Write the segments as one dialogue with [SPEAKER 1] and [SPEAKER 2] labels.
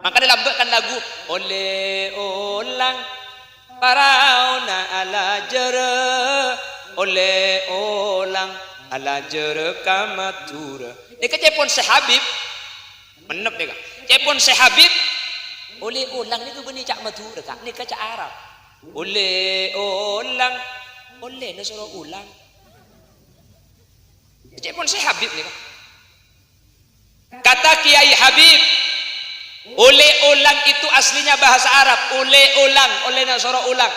[SPEAKER 1] Maka dilambaikan lagu oleh ulang parauna ala jere oleh ulang ala jere kamatura. Ini kecepon sehabib menep nih kak. Cepon sehabib oleh ulang ni tu benih cak matura kak. Ni cak Arab. Oleh ulang oleh ni suruh ulang. Cepon sehabib nih kak. Kata Kiai Habib, oleh ulang itu aslinya bahasa Arab. Oleh ulang, oleh nasoro ulang.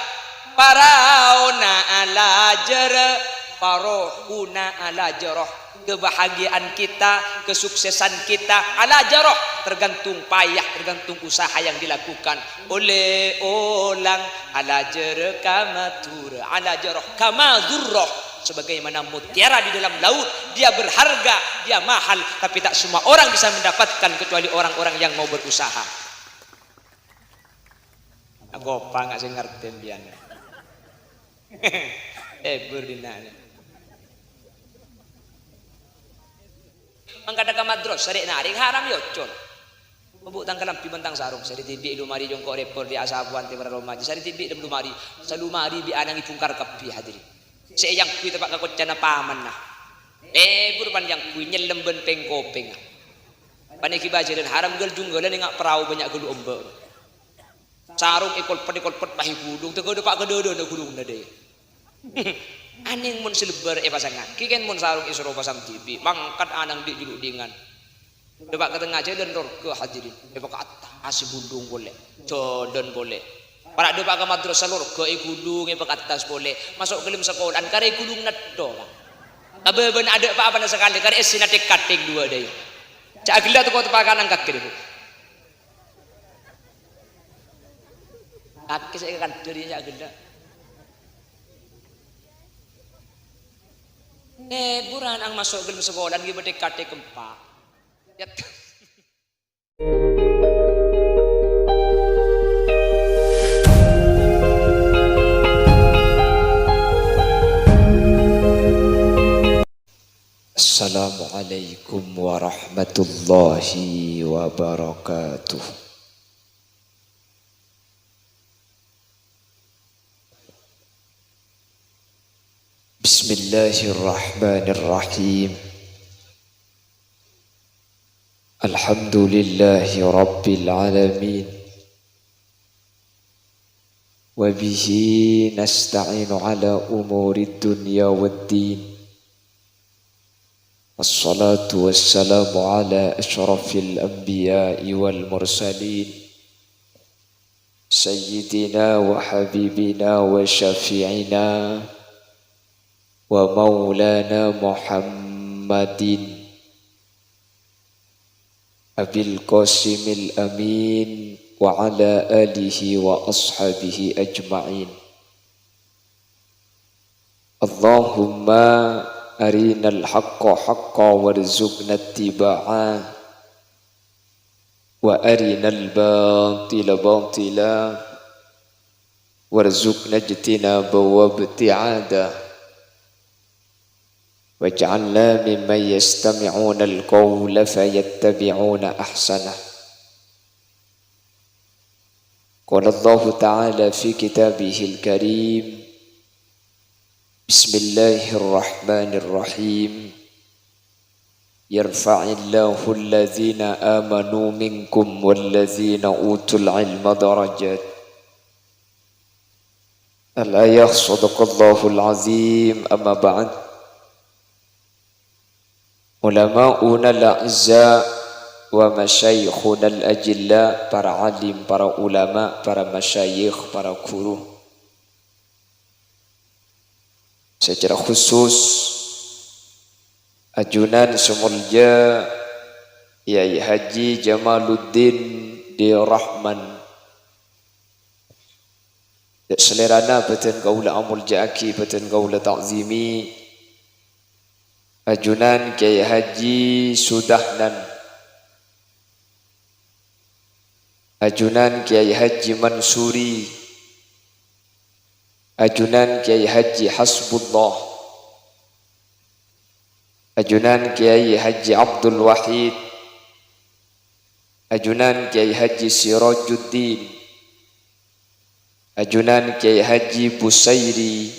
[SPEAKER 1] Parauna ala jere, parohuna ala jeroh. Kebahagiaan kita, kesuksesan kita ala jeroh. Tergantung payah, tergantung usaha yang dilakukan. Oleh ulang ala jere kamatur, ala jeroh kamadurroh. Sebagaimana mutiara di dalam laut, dia berharga, dia mahal, tapi tak semua orang bisa mendapatkan kecuali orang-orang yang mau berusaha. Aku apa nggak sih ngerti dia? Berdinanya. Mangkada ka madros, sari naring haram yocon. Mabuk tangkalam pibantang sarung, sari tibi lumari jongkok repor di asabuan timur romaji, sari tibi dem lumari, salumari bi anang ipungkar kapi hadirin. Seyang kui tempat kakocana paman nah. Burupan yang kui nyelem benteng kopeng. Paniki baca dan haram gel junggalan ngak perahu banyak gelu ombe. Sarung ekol pet pahi gudung teu depak kedodo na gudung na deui. Aning mun selebar pasangan. Kiken mun sarung isro pasang TV, mangkat anang di juluk dingan. Depak ke tengah dan ror ke hadirin. Depak ke atas gudung boleh. Jodan boleh. Para depak ke madrasah lor ke gudung ke atas boleh. Masuk ke dalam sekolah kare gudung naddo. Abe-ben ada apa-apa sekali kare esinatik kating dua deui. Cak agila tu kau tepakan angkat ke debu. Kaki saya kan diri cak agila. Buran ang masuk ke dalam sekolah gi bedek kating kempak. Ya. Assalamualaikum warahmatullahi wabarakatuh. Bismillahirrahmanirrahim. Alhamdulillahi rabbil alamin. Wa bihi nasta'inu ala umuri dunya waddin. Assalatu wassalamu ala ashrafil anbiya'i wal mursalin Sayyidina wa habibina wa syafi'ina wa maulana Muhammadin Abil Qasimil Amin wa ala alihi wa ashabihi ajma'in. Allahumma arinal haqqa haqqa warzuqna ittiba'ah wa arinal batila batila warzuqna ijtinaba wa ibti'ada waj'alna mimman yastami'una al-qawla fayattabi'una ahsanah. Qala Allah ta'ala fi kitabihil karim, Bismillahirrahmanirrahim. Yarfa'illahu alladhina amanu minkum walladhina utul ilma darajat. Al-ayah sadaqallahul azim. Amma ba'd. Ulama'una al-a'izza wa masyayikhuna al-ajilla, para alim, para ulama, para masyayikh, para guru. Secara khusus ajunan semulja Yai Haji Jamaluddin di Rahman selerana beten gaula amul jaki beten gaula ta'zimi ajunan Kiai Haji Sudahnan, ajunan Kiai Haji Mansuri, ajunan Kiai Haji Hasbullah, ajunan Kiai Haji Abdul Wahid,
[SPEAKER 2] ajunan Kiai Haji Sirajuddin, ajunan Kiai Haji Busairi,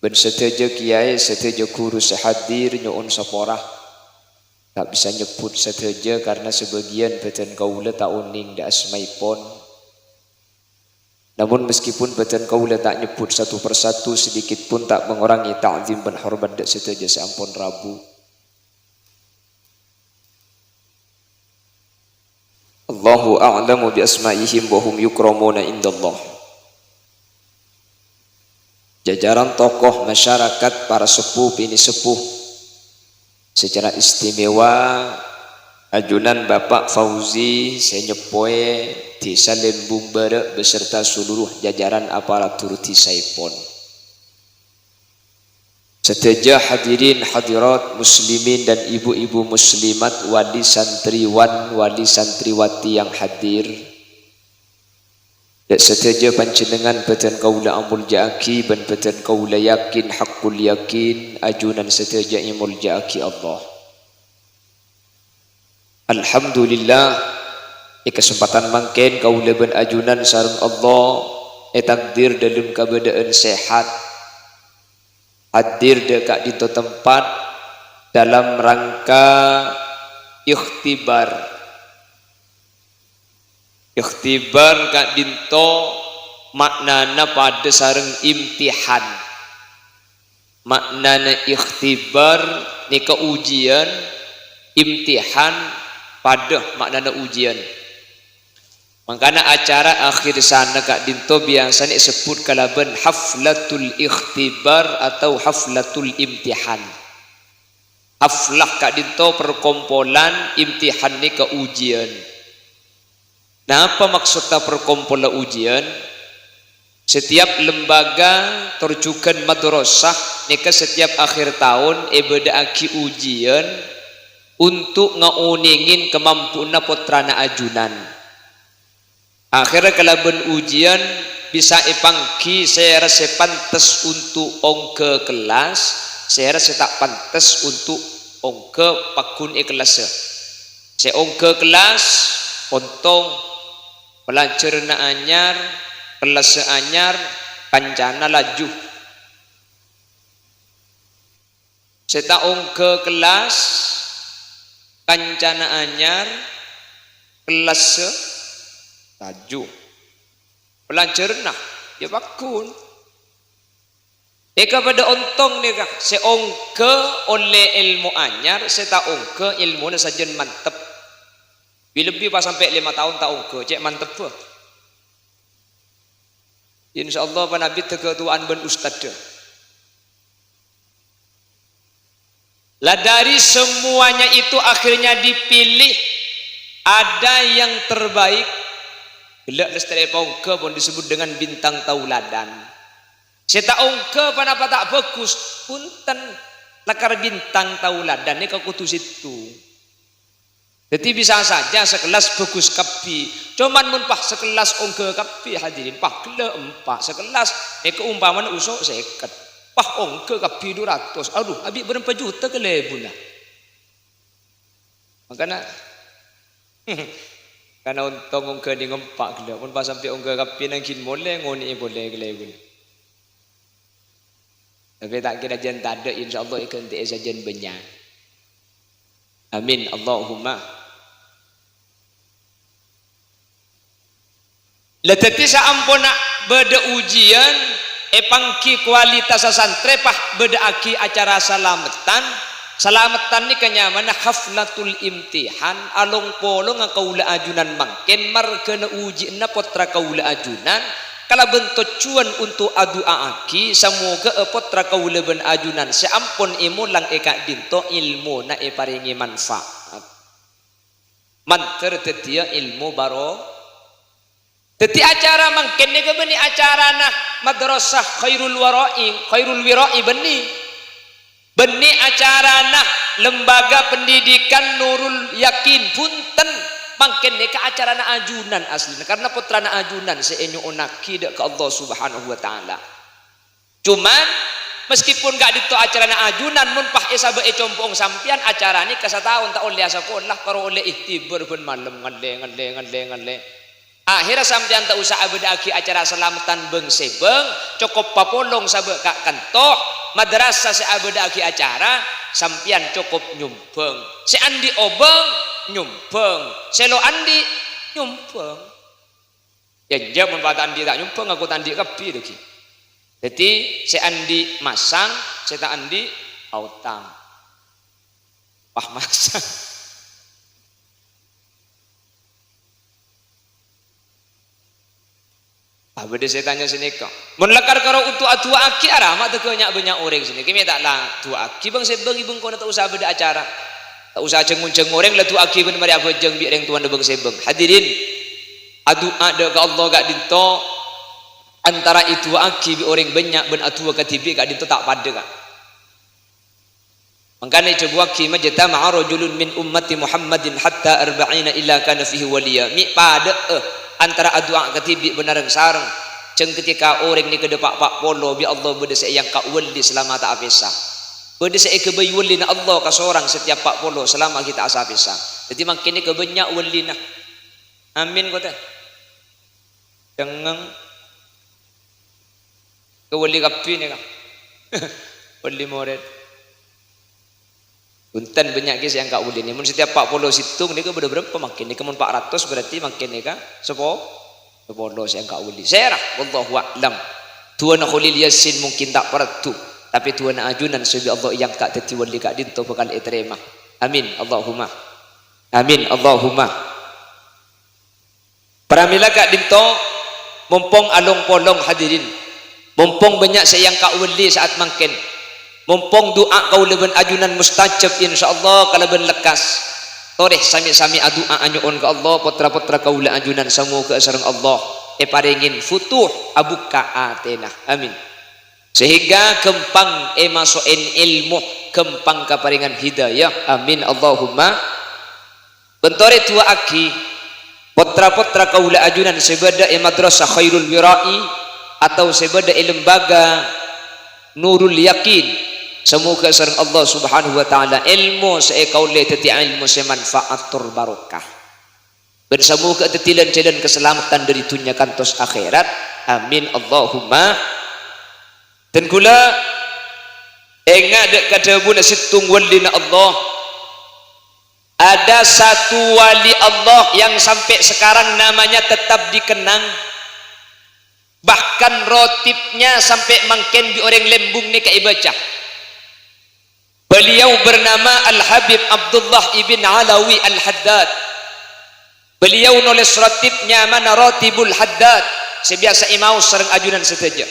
[SPEAKER 2] ben seteja kiai seteja guru sehadir nyuun saporah. Tak bisa nyebut seteja karena sebagian beten kaula tak uning da asmaipon. Namun meskipun beten kaula tak nyebut satu persatu, sedikit pun tak mengurangi ta'zim dan hormat da seteja seampun Rabu. Allahu a'lamu bi asma'ihim wa hum yukramuna indallah. Jajaran tokoh masyarakat, para sepuh, bini sepuh, secara istimewa ajunan Bapak Fauzi Senyepoe Desa Lembung Barek beserta seluruh jajaran aparatur Tisaipon. Seteja hadirin hadirat muslimin dan ibu-ibu muslimat, wali santriwan, wali santriwati yang hadir, dan seteja panjenengan beten kaula amul ja'aki ben beten kaula yakin hakul yakin ajunan seteja imul ja'aki Allah. Alhamdulillah kesempatan mangken kaula ben ajunan sareng Allah takdir dalam keadaan sehat hadir dekat di tempat dalam rangka ikhtibar kak dinto maknana pada sareng imtihan. Maknana ikhtibar ni ujian, imtihan pada maknana ujian. Makanya acara akhir sana kak dinto biasanya disebut kalaban haflatul ikhtibar atau haflatul imtihan. Haflah kak dinto perkumpulan, imtihan ni ke ujian. Nah, apa maksudnya perkumpulan ujian? Setiap lembaga terjukan madrasah nika setiap akhir tahun beda-aki ujian untuk ngauningin kemampuan putrana ajunan. Akhirnya kalaban ujian bisa ipangki saya rasa pantas untuk ongke kelas, saya rasa tak pantas untuk ongke pakun kelas. Saya ongke kelas ontong pelajar na anyar, kelas anyar, kancana laju. Saya ongke kelas, kancana anyar, kelas laju. Pelajar nah, ya bakun. Eka pada ontong ni kah, saya ongke oleh ilmu anyar, saya tak ongke ilmu na sajen mantep. Lebih pas sampai 5 tahun tak ongke, cek mantep pun. InsyaAllah Nabi ketuaan ben ustad. Lah dari semuanya itu akhirnya dipilih ada yang terbaik. Gelak lestari ongke pun disebut dengan bintang tauladan. Saya tak ongke apa tak bagus, punten lakar bintang tauladan ni kau kutus itu. Jadi bisa saja sekelas bagus kapi, cuman mun pah sekelas ongke kapi hadirin pah kele empat sekelas keumpamaan usuk seket pah ongke kapi 200, aduh abi berapa juta kelebuna. Makanya karena untung ongke di ngempak kele mun pas sampai ongke kapi nangkin boleh ngoni boleh kelebuna. Tapi tak kira jan tak ada, insyaallah ikan teh sajen banyak. Amin Allahumma. Leteti saampuna beda ujian pangki kualitas santrepah beda aki acara salamatan ni kenyamanan haflatul imtihan along polong kaula ajunan mangken markena uji na potra kaula ajunan kala bentuk cuan untuk adu aki semoga potra kaula ben ajunan seampun imulang eka dinto ilmu na paringi manfaat manter tetia ilmu baro. Teti acara mangken ni beni acara na madrasah khairul wira'i beni acara na lembaga pendidikan Nurul Yakin punten mangken ni ke acara na ajunan asli karena putra na ajunan seenyo onaki ke Allah Subhanahu wa taala. Cuman meskipun gak dito acara na ajunan mun pah isa be compong sampian acara ni kasataon ta oleh sekolah karo oleh ikhtibar pun malam ngale akhirnya sampian tak usah abedaki acara selamatan beng sebeng cukup papolong sabe kak kantoh madrasah se abedaki acara sampian cukup nyumpeng si andi obeng nyumpeng selo andi nyumpeng ya jamun pada andi tak nyumpeng aku tandi kapi lagi jadi si andi masang si tak andi autang pah masang beda saya tanya sini kok menlekar karo untuk atu aki arah mak teu banyak orang sini kimi tak lah tu aki bang sebeng ibeng kono tak usah beda acara tak usah cengun-ceng orang lah tu aki pun mari apa jeng bi reng tuan bang sebeng hadirin adu ada ke Allah gak dinto antara itu aki bi orang banyak ben atu ka tibi gak dinto tak pada kak makanya coba aki majta ma'a rajulun min ummati Muhammadin hatta 40 illa kana fihi waliya mi pada antara adua ketibi benarang sarang ceng ketika orang ni kedepak pak polo bi Allah beda yang kak wali selama tak apesa beda kebai wali na Allah ka seorang setiap pak polo selama kita asa apesa jadi makin ni kebanyak wali na amin kota jangan ke wali kapi ni kak wali moret Buntan banyak guys yang kak wali ni. Mun setiap 40 situng ni ke berapa makin ni kemun 400 berarti makin ni kan 10 yang kak wali. Saya rah wallahu a'lam. Tuan Khalil Yasin mungkin tak peratu tapi tuan ajunan sebi Allah yang kak teti wali kak dinto bakal diterima. Amin Allahumma. Amin Allahumma. Pramila kak dinto mumpung along polong hadirin. Mumpung banyak sayang kak wali saat makin mumpung doa kau leben ajunan mustajab insyaallah kalau ben lekas toreh sami-sami adua anyuun ke Allah putra-putra kau le ajunan samu ke sareng Allah paringin futuh abuka atena amin sehingga kempang masukin ilmu kempang kaparingan hidayah amin Allahumma bentore tua aki putra-putra kau le ajunan sebada madrasah khairul wirai atau sebada lembaga nurul yakin semoga sareng Allah subhanahu wa ta'ala ilmu seekaule teti ilmu semanfaat tur barokah bersama ke tetilan-tilan keselamatan dari dunia kantos akhirat amin Allahumma dan kula enga dek kadabuna situng walina Allah ada satu wali Allah yang sampai sekarang namanya tetap dikenang bahkan rotibnya sampai mangken di orang lembung ni kai baca beliau bernama Al-Habib Abdullah ibn Alawi Al-Haddad beliau nulis rotibnya mana rotibul Haddad sebiasa imau sareng ajunan seteja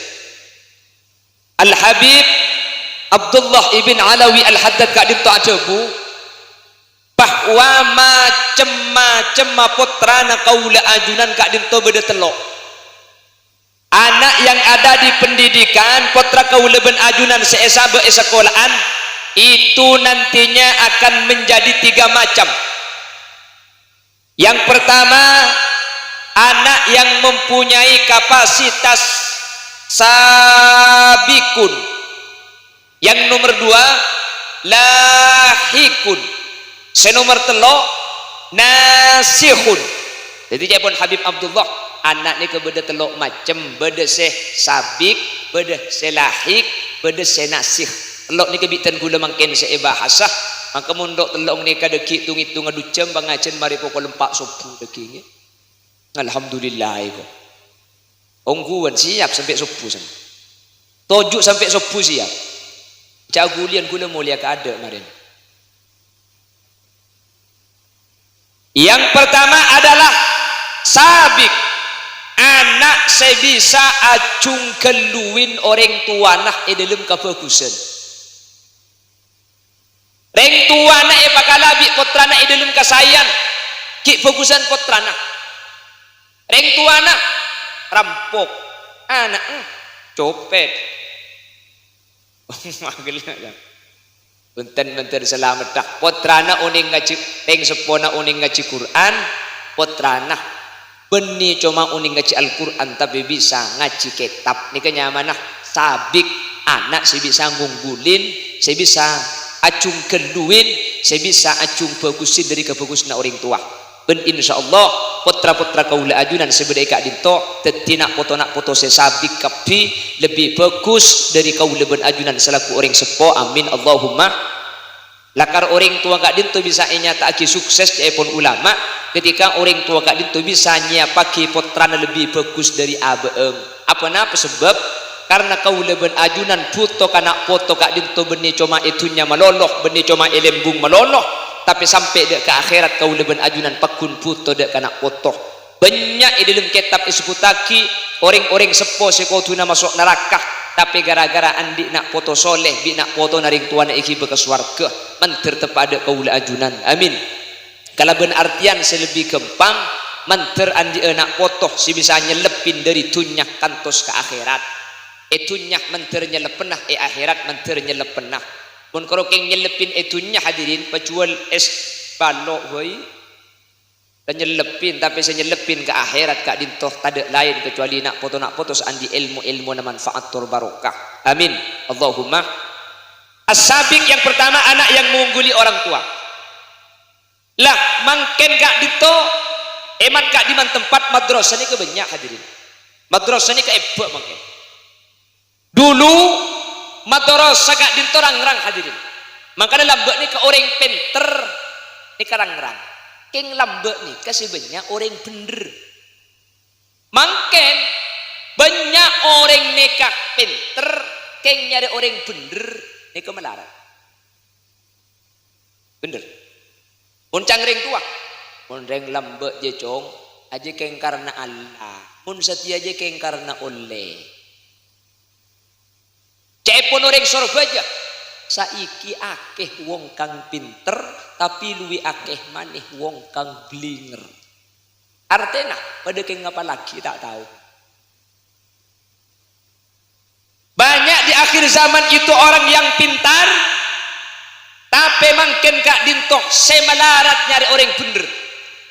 [SPEAKER 2] Al-Habib Abdullah ibn Alawi Al-Haddad kak dinto ajabu bahwa macem-macem putrana kaula ajunan kak dinto beda telok anak yang ada di pendidikan putra kaula ben ajunan seesa be sekolahan itu nantinya akan menjadi 3 macam. Yang pertama anak yang mempunyai kapasitas sabikun. Yang nomor 2 lahikun. Senomor 3 nasihun. Jadi jepun Habib Abdullah anak ni kebeda telok macam beda seh sabik beda seh lahik beda seh nasih telok ni kebitan gula mangken seh bahasa maka mondok telok ni kada hitung-hitung adu jam bangajen mari pokok lempak subuh deki ni alhamdulillah iko ongguan siap sampai subuh sana tojuk sampai subuh siap cagulian gula mulia ka ada kemarin yang pertama adalah sabik anak saya bisa acung keluin orang tua nah dalam kebagusan orang tua nah pakalabi putra nah dalam kasayan ki bagusan putra nah orang tua nah rampok anak copet benten selamat dah putra nah uning ngaji teng sepona uning ngaji Quran putra nah Beni cuma uning ngaji Al-Quran tapi bisa ngaji kitab ni kenyamanah sabik anak saya bisa ngunggulin, saya bisa acung keluin, saya bisa acung bagusin dari kebagusan orang tua. Ben insyaallah putra-putra kaula ajunan sebedai kak dinto tetina foto sesabik kapi lebih bagus dari kaula ben ajunan selaku orang sepo. Amin Allahumma. Lakar orang tua kak dinto bisa nyataki sukses pun ulama ketika orang tua kak dinto bisa nyapaki putrana lebih bagus dari abeeng. Apa napa sebab? Karena kaula ben ajunan puto kana foto kak dinto benih cuma itunya maloloh, benih cuma elembung maloloh, tapi sampai dek ke akhirat kaula ben ajunan pakun puto dek kana foto. Banyak di dalam kitab isbutaki orang-orang sepo sekotuna masuk neraka, tapi gara-gara andi nak foto soleh, bi nak foto naring tuan iki bekas warga, manter tepada kaula ajunan. Amin. Kalau ben artian selebih gampang, manter andi nak foto si bisa nyelepin dari tunyak kantos ke akhirat. Etunya menternya lepenah, akhirat menternya lepenah. Pun kalau keng nyelepin etunya hadirin, pejual es balok boy, dan nyelepin, tapi saya nyelepin ke akhirat kak dintoh tak lain kecuali nak foto seandi ilmu na manfaat tur barokah. Amin Allahumma. As-sabiq yang pertama, anak yang mengungguli orang tua. Lah mangken kak dinto eman kak di man tempat madrasah ni kebanyak hadirin. Madrasah ni ke ebak mangken. Dulu madrasah kak dinto rangrang hadirin. Makanya lambek ni ke orang penter ni karangrang. Keng lambek ni kasih banyak orang bener. Mangken banyak orang nekak penter keng nyari orang bener ni ke melarat. Bener. Mun cangring tua. Mun reng lambek je cong aja keng karena Allah. Mun setia aja keng karena oleh. Cepon orang sorbaja saiki akeh wong kang pinter tapi luwi akeh maneh wong kang blinger. Artinya pada keng apa lagi tak tahu. Banyak di akhir zaman itu orang yang pintar tapi mungkin kak dintok semalarat nyari orang bener.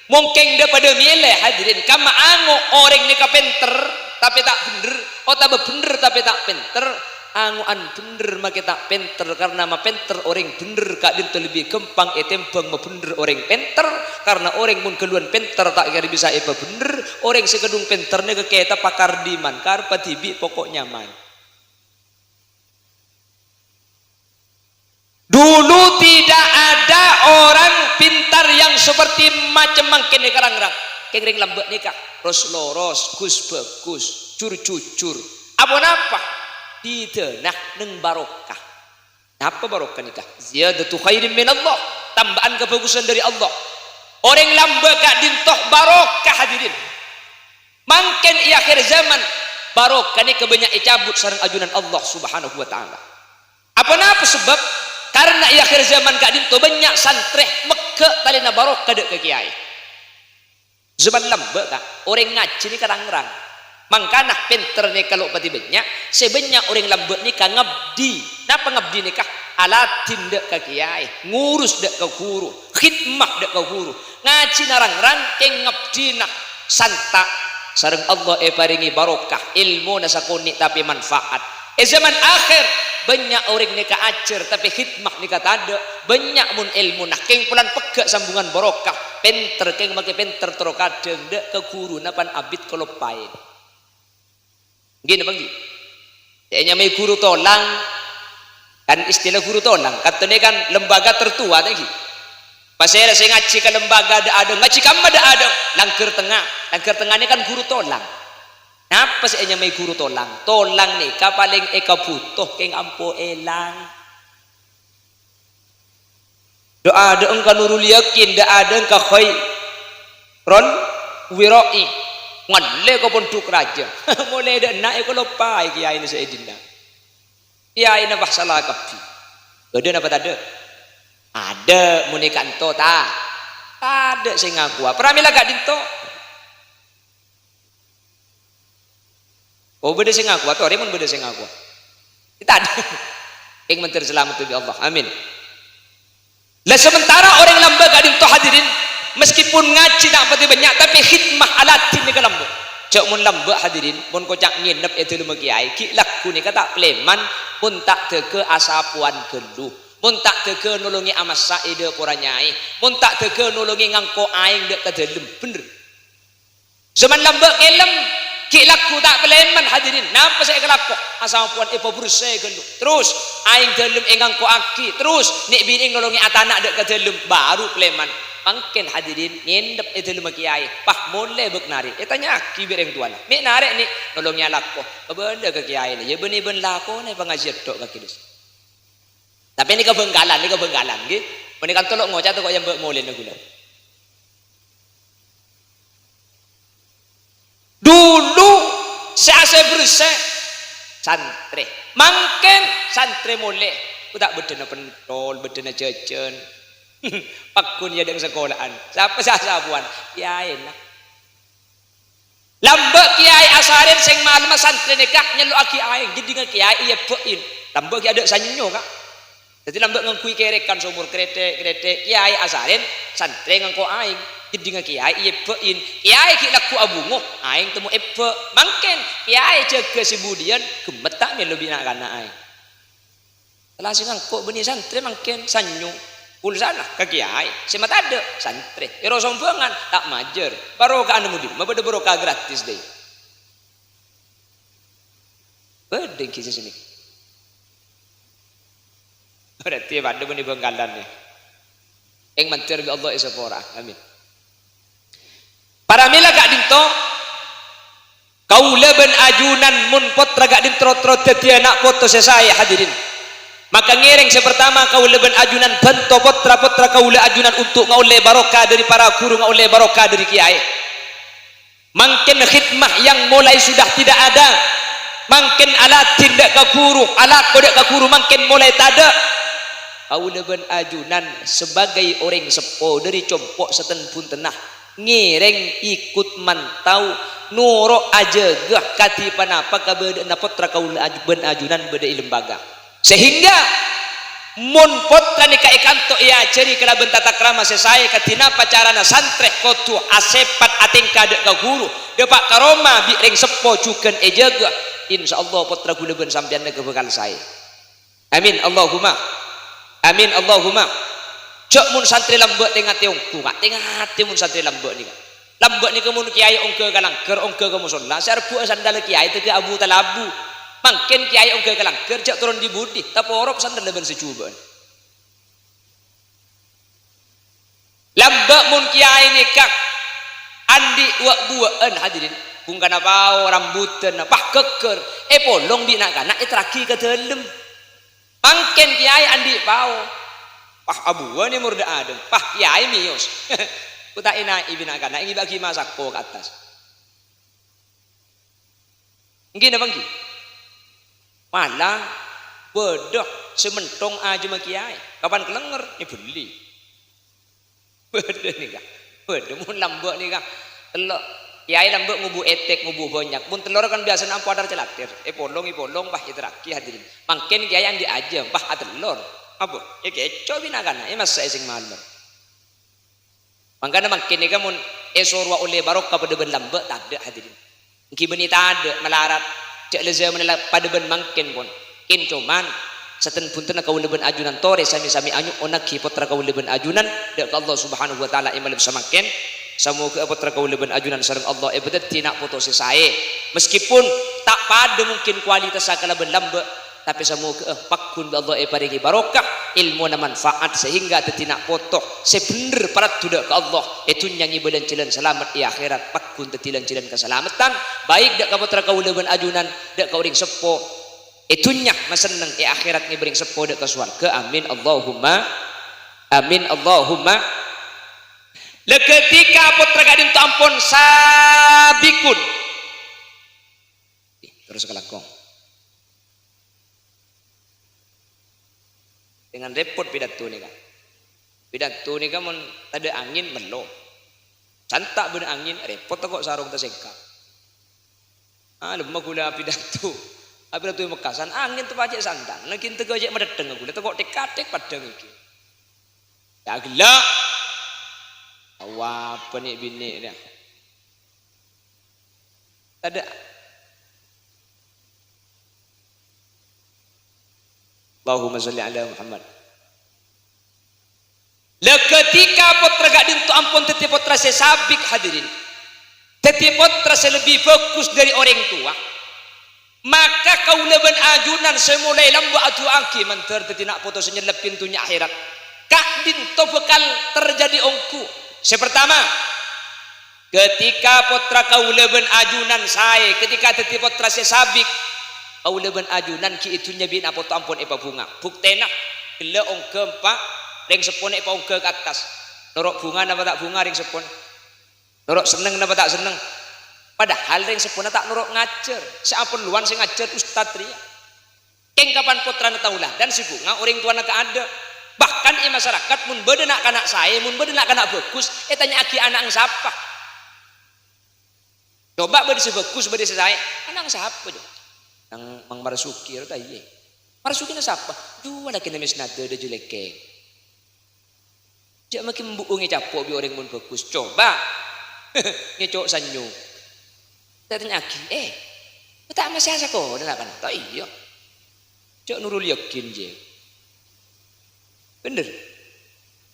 [SPEAKER 2] Mungkin dia pada milih hadirin kama ango orang ni ka pinter tapi tak bener, oh tak bener tapi tak pinter. Anguan bener make tak penter karena ma penter orang bener kak dinto lebih gampang etempeng ma bener orang penter karena orang mun keluan penter tak kira bisa epa bener orang sekedung penterne ke kita pakar diman karpa tibi pokoknya man. Dulu tidak ada orang pintar yang seperti macam mangken ni karangrang kengring lambek nikah ros loros gus bagus cur cucur apa napa di tenah neng barokah. Apa barokah nikah? Ziyadatu khairin min Allah, tambahan kebagusan dari Allah. Orang lamba kak dintoh barokah hadirin. Mungkin di akhir zaman barokah ni kebanyak cabut sareng ajunan Allah Subhanahu wa taala. Apa napa sebab? Karena di akhir zaman kak dintoh banyak santreh meke talina barokah dek ke kiai. Zaman lamba kak orang ngaji ni karangrang. Mangkana pinter ni kalau pati banyak sebanyak orang lambek ni kah ngabdi. Napa ngabdi ni kah? Alatin dek ke kiai, ngurus dek ke guru, khidmah dek ke guru, ngaji narang-rang keng ngabdi nak santa sareng Allah paringi barokah ilmu nasakuni tapi manfaat. Zaman akhir banyak orang ni kah ajar tapi khidmah ni kah ada banyak mun ilmu nak keng pulan pegak sambungan barokah pinter keng make pinter tero kadeng dek ke guru napan abid kelopain. Gini bang, kayaknya mai guru tolang kan istilah guru tolang katanya kan lembaga tertua tadi. Pas saya ngaji ke lembaga ada ngaji kamu ada langkir tengah ini kan guru tolang. Apa sih mai guru tolang? Tolang nih paling eka butuh keng ampo elang. Doa ada engkau nurul yakin, ada engkau khairon wiroi. Ngalle ko pondok raja mulai dah nak ko lupa kiai ni seedina kiai na bahsalah kapi ada apa tak ada muni kanto ta ada sing ngaku pramila gak dinto oh beda sing ngaku atau remun beda sing ngaku kita ada yang mentir selamat tu Allah amin. Lah sementara orang lamba gak dinto hadirin meskipun ngaji tak pati banyak tapi khidmah alatin ni kalambo cok mun lambek hadirin mun kocak nginep itu lima kiai ki laku ni kata pleman pun tak teke asapuan geluh mun tak teke nolongi amasa ide poranyai mun tak teke nolongi ngangko aing dek kadelem bener zaman lambek kelem ki laku tak pleman hadirin napa saya kelako asapuan epo bersih geluh terus aing delem ngangko aki terus nek bini nolongi atanak dek kadelem baru pleman mungkin hadirin ngendep itu lima kiai pah mulai beknari tanya ki bereng tuan mek narek ni nolongnya lako benda ke kiai ni ya benih ben lako ni pengajian tok kaki dus tapi ni kebengkalan nggih men kan tolok ngocah tu kok yang mbek molen gula dulu saya bersih santri mungkin santri mulai udah bedena pentol bedena cecen pakun ya dengan sekolahan siapa sasabuan kiai nak lambek kiai asarin sing malam santri nikah nyeluk aki aing jadi dengan kiai iya bein lambek ada sanyo kak jadi lambek ngengkui kerekan sumur kretek kiai asarin santri ngengko aing jadi dengan kiai iya bein kiai ki laku abungo aing temu ebe mangken kiai jaga si budian gemetak melu bina kana aing telah sing ngengko benih santri mangken sanyo pulsana ke kiai semata ada santri ero sombongan tak majer barokah anu mudin mabada barokah gratis deh bedeng kisah sini berarti pada benih bengkalan ni yang mantir bi Allah isapora amin para mila gak dinto kaula ben ajunan mun potra gak dintro-tro tetia nak foto saya hadirin maka ngereng sepertama kau leben ajunan bento potra kaula ajunan untuk ngaule barokah dari para guru ngaule barokah dari kiai mungkin khidmah yang mulai sudah tidak ada mungkin alatin dak ka guru alat kodak ka guru mungkin mulai tada kau leben ajunan sebagai orang sepo dari compok seten pun tenah ngereng ikut mantau nuro aja gah kati panapa kabeda potra kaula ben ajunan beda lembaga sehingga mun potra nikah ikanto ia ceri kala bentata krama sesai katina pacarana santre kotu asepat atingka dek ka guru depak karoma bi ring sepo cuken ejaga insyaallah potra gula ben sampean ke bekal saya amin Allahumma cok mun santri lembek tengah teung tuka tengah hati mun santri lembek ni lembek ni kemun kiai ongke kalangker ongke ke musalla serbu sandal kiai tege abu talabu mungkin kiai ongke kalang kerja turun di budi tapi orang sandal leben secuba lambak mun kiai nikah andi buaan hadirin kung kana pao rambutan pah keker polong bina kana traki ke dalam mungkin kiai andi pao pah abuan ni murda adem pah kiai mios uta ina ibina kana ingi bagi masak po ke atas ngene bangki malah bodoh sementong aja sama kiai kapan kelenger ini beli bodoh nih kak bodoh mun lambek nih kak telok kiai lambek ngubu etek ngubu banyak pun telur kan biasa nampu adar celatir polong bah iteraki hadirin mungkin kiai yang diajem bah telur apa ya keco bina kana masa sing malam makanya mungkin nih kamu esorwa oleh barokah pada ben lambek tak ada hadirin mungkin benita ada melarat cek leza menela pada ben mangken pun in cuman seten punten kau leben ajunan tore sami-sami anyu onaki potra kau leben ajunan dak Allah Subhanahu wa taala imal samaken samoga potra kau leben ajunan sareng Allah bedet tina foto sesae meskipun tak pada mungkin kualitas sakala ben lambe tapi semoga pakun Allah paringi barokah ilmu na manfaat sehingga tetina foto sebener parat tudak ke Allah itu nyanyi belen cilen selamat di akhirat pakun tetilan cilen keselamatan baik dak kapotra kau leben ajunan dak kau ring sepo itu nyak maseneng di akhirat ni bering sepo dak ke swarga amin Allahumma leketika potra gadin tu ampun sabikun terus kelakong dengan repot pidato ni kan mun ada angin melo cantak ben angin repot kok sarung tersengkap lemah gula pidato yang mekasan angin tu pacek santan lagi teko ajek mededeng gula teko tek-tek padang iki ya gelak apa nih bini dia Tak ada. Allahumma sholli ala Muhammad. Lah ketika potra gak dintu ampun teti potra saya sabik hadirin. Teti potra saya lebih fokus dari orang tua. Maka kau leben ajunan semulai lambu atu aki manter teti nak foto senyelep pintunya akhirat. Kak dintu bekal terjadi ongku. Sepertama, ketika potra kau leben ajunan saya, ketika teti potra saya sabik, kau leben ajunan ki itunya bina foto ampun epa bunga. Buktena gele ongke empat ring sepon epa ongke ke atas. Norok bunga napa tak bunga ring sepon. Norok seneng napa tak seneng. Padahal ring sepon tak norok ngajar. Seampun luan sing ngajar Ustaz Ria. Keng kapan potra na taulah dan si bunga orang tua nak ada. Bahkan i masyarakat mun bede nak kanak saya, mun bede nak kanak bagus, tanya aki anak ang siapa. Coba bede si bagus, bede si saya, anak ang siapa jo? Nang Mang Marsuki rata iye. Marsuki na siapa? Jual lagi namis nade de juleke. Jak makin buungi capok bi orang mun bagus. Coba ngecok sanyo. Tanya aki, tak masih asa kok, dah kan? Tak iya. Cok nurul yakin je. Bener.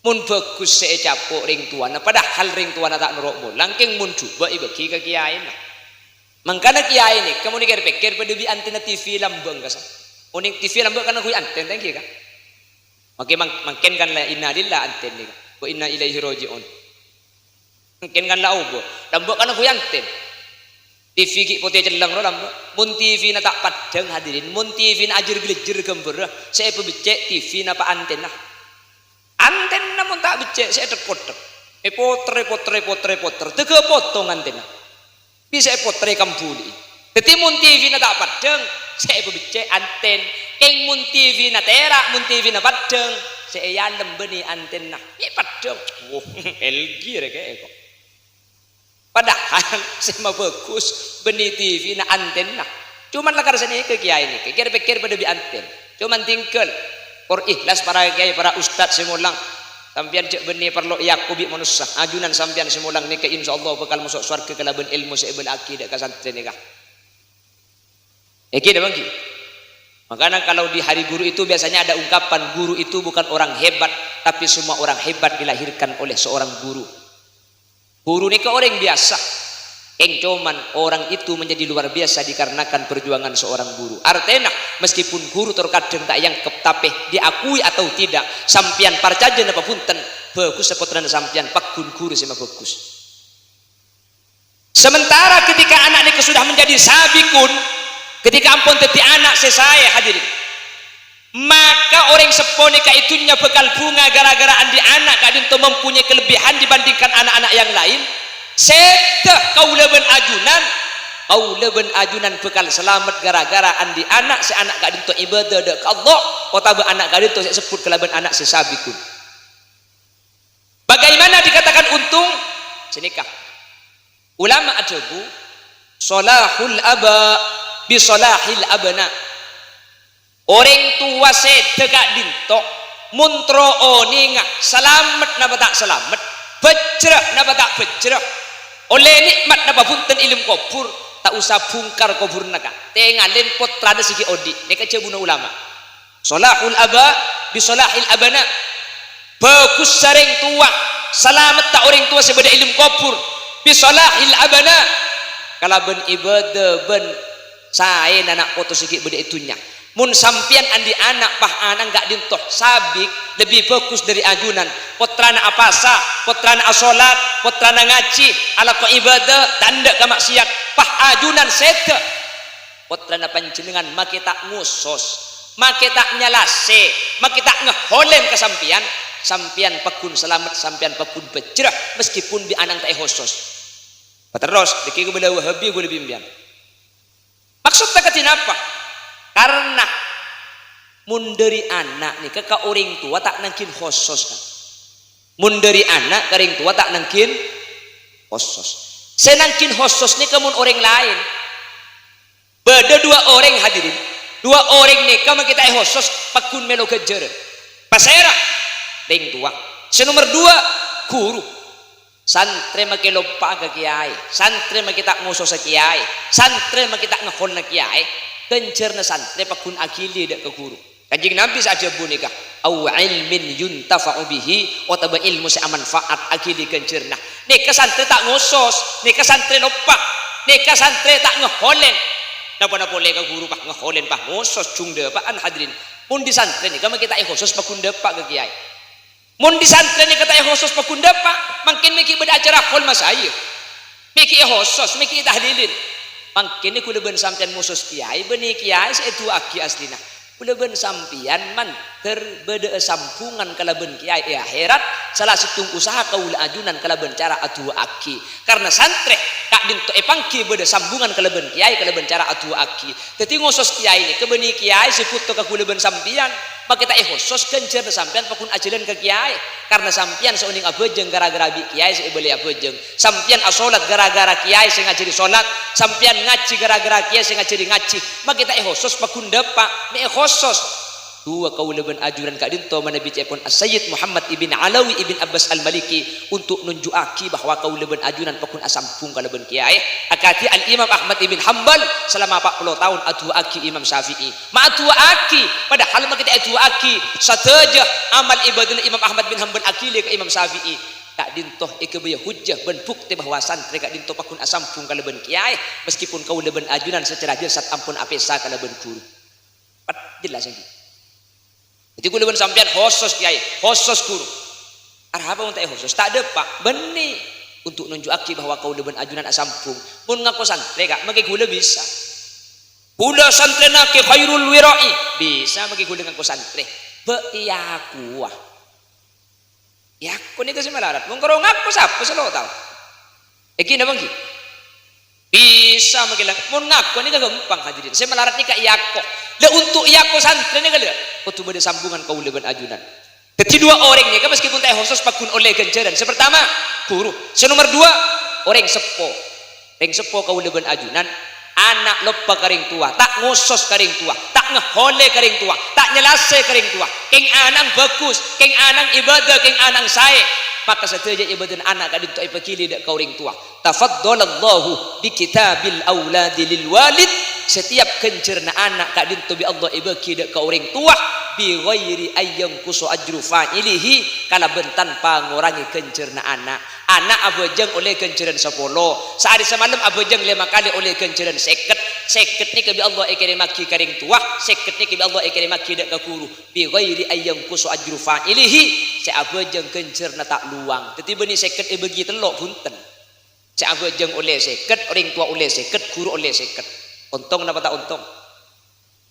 [SPEAKER 2] Mun bagus saya capok ring tuana, padahal ring tuana tak nuruk mulang, keng mun coba ibagi ke kiai nah. Mangkana kiai ni, kamu ni pikir pada bi antena TV lambang kasar. Unik TV lambang kan aku anten tangki kan. Makin kan la inna lillah anten ni. Wa inna ilaihi rajiun. Makin kan la obo. Lambang kan aku anten. TV ki putih celang lo lambang. Mun TV na tak padang hadirin. Mun TV na ajar gelejer gambar. Saya pebecek TV na pa anten nah. Anten namun tak becek saya terkotak. Potre. Tega potong anten nah. Bisa potre kampuli. Jadi mun TV na tak padang, saya becek anten. Keng mun TV na terak, mun TV na padang, saya yalem beni anten nah. Ini padang. Oh, LG rek kok. Padahal saya bagus beni TV na anten nah. Cuman lakar sini ke kiai ini, pikir pada bi anten. Cuman tinggal por ikhlas para kiai para ustaz semulang. Sampian cek beni perlu yakubi manusia. Ajunan sampian semulang ni ke insyaallah bakal masuk surga kalaban ilmu seibel akidah ka santri nikah. Yakin bangki. Makanya kalau di hari guru itu biasanya ada ungkapan guru itu bukan orang hebat, tapi semua orang hebat dilahirkan oleh seorang guru. Guru ni ke orang biasa. Cuman orang itu menjadi luar biasa dikarenakan perjuangan seorang guru. Artinya meskipun guru terkadang tak yang ketapeh diakui atau tidak, sampian parcajen apa punten bagus sepotran sampian pakun guru sama bagus. Sementara ketika anak ini sudah menjadi sabikun, ketika ampun teti anak saya hadirin, maka orang seponika itunya bekal bunga gara-gara andi anak kadin to mempunyai kelebihan dibandingkan anak-anak yang lain. Setah kau leben ajunan bekal selamat gara-gara andi anak si anak kadin to ibadah dek Allah kota be anak kadin to sebut kelaban anak sesabikun. Bagaimana dikatakan untung senikah ulama ajabu solahul aba bi solahil abna. Orang tua setah kadin to muntro oninga selamat napa tak selamat, bejrah napa tak bejrah, oleh nikmat napa punten ilmu kubur tak usah bungkar kubur naka tengalin potra sigi odi neka cebuna ulama solahul aba bi solahil abana. Bagus sareng tua selamat tak orang tua sebeda ilmu kubur bi solahil abana. Kalaban ibadah ben saya anak foto sigi beda itunya. Mun sampian andi anak pah anak gak dintoh sabik lebih bagus dari ajunan. Potrana apasa, potrana asolat, potrana ngaji, ala ko ibadah, tanda ke maksiat. Pah ajunan sete. Potrana panjenengan make tak ngusos, make tak nyalase, make tak ngeholen ke sampian. Sampian pekun selamat, sampian pekun bejrah meskipun bi anang tak hosos. Terus diki gue bela wahabi gue lebih bian. Maksud tak apa? Karena mundari anak nih ke orang tua tak nangkin khusus kan. Mundari anak ke orang tua tak nangkin khusus. Senangkin khusus nih kemun orang lain. Beda dua orang hadirin. Dua orang nih kamu kita khusus pakun melo kejer. Pasera orang tua. Senomor dua guru.
[SPEAKER 1] Santri makin lupa ke kiai, santri makin tak ngusus ke kiai, santri makin tak ngehol na kiai, kencer na santri pakun akili dak ke guru. Kanjeng Nabi saja bunika, au ilmin yuntafa'u bihi, atau ilmu sa manfaat akili kencer nah. Nika santri tak ngusus, nika santri lupa, nika santri tak ngeholen. Napa boleh ke guru pak ngeholen pak ngusus cung depaan hadirin. Mun di santri nika kita khusus pakun depak ke kiai. Mun di santri nika tak khusus pakun depak, makin miki beda acara hol masayih. Miki khusus, miki tahlilin. Makin ni kula ben sampean musus kiai, beni kiai itu aki aslina. Kula ben sampean man terbeda sampungan kalaben kiai akhirat salah satu usaha kaula ajunan kalaben cara atu aki. Karena santri kak dinto pangki beda sambungan kalaben kiai kalaben cara atu aki. Dadi ngosos kiai ni ke beni kiai sekuto ka kula ben sampean. Maka kita khusus kencer sampean pakun ajalan ke kiai karena sampean seuning abejeng gara-gara bi kiai saya beli abejeng sampean asolat gara-gara kiai saya ngajari solat sampean ngaji gara-gara kiai saya ngajari ngaji maka kita khusus pakun depak ni khusus dua kaula ben ajuran kak dinto mana bicepon As-Sayyid Muhammad ibn Alawi ibn Abbas Al-Maliki untuk nunjuaki bahwa kaula ben ajuran pakun asampung kala ben kiai akati Al-Imam Ahmad ibn Hanbal selama 40 tahun atu aki Imam Syafi'i ma atu aki padahal maka kita atu aki sateja amal ibadah Imam Ahmad bin Hanbal akili ke Imam Syafi'i kak dintoh ikebaya hujjah ben bukti bahwa santri kak dintoh pakun asampung kala ben kiai meskipun kaula ben ajuran secara jasad ampun apesa kala ben guru jelas ini. Jadi kula ben sampean khusus kiai, khusus guru. Arah apa untuk khusus? Tak ada pak, benih untuk nunjuki bahwa kau leben ajunan asampung. Pun ngaku santri kak, maki kula bisa. Kula santri naki khairul wirai bisa maki kula ngaku santri. Be iya aku wah. Ya aku ni kasi malarat. Mung karo ngaku siapa selo tau. Eki na bangki. Bisa makilang mun ngaku ni gampang hadirin saya melarat ni ka iyako le untuk iyako santri ni kala untuk beda sambungan kau leben ajunan kedua orang ni kan meskipun tak khusus pakun oleh genceran sepertama guru senomor dua orang sepo kau leben ajunan anak lupa karing tua tak ngusus karing tua tak ngehole karing tua tak nyelase karing tua keng anang bagus keng anang ibadah keng anang sae maka sateja ibadah anak kadin tu ipakili dak kauring tua tafaddalallahu bi kitabil auladi lil walid setiap kencerna anak kadin tu bi Allah ibaki dak kauring tua bi ghairi ayyam kusu ajru fa'ilihi kala bentan pangurangi kencerna anak abejeng oleh kenceran 10 sehari semalam abejeng 5 kali oleh kenceran 50 ni ke bi Allah ikiri maki karing tua 50 ni ke bi Allah ikiri maki dak guru bi ghairi ayyam kusu ajru fa'ilihi saya abejeng kencerna tak luang tetapi beni 50 bagi telok punten saya abejeng oleh 50 orang tua oleh 50 guru oleh 50 untung napa tak untung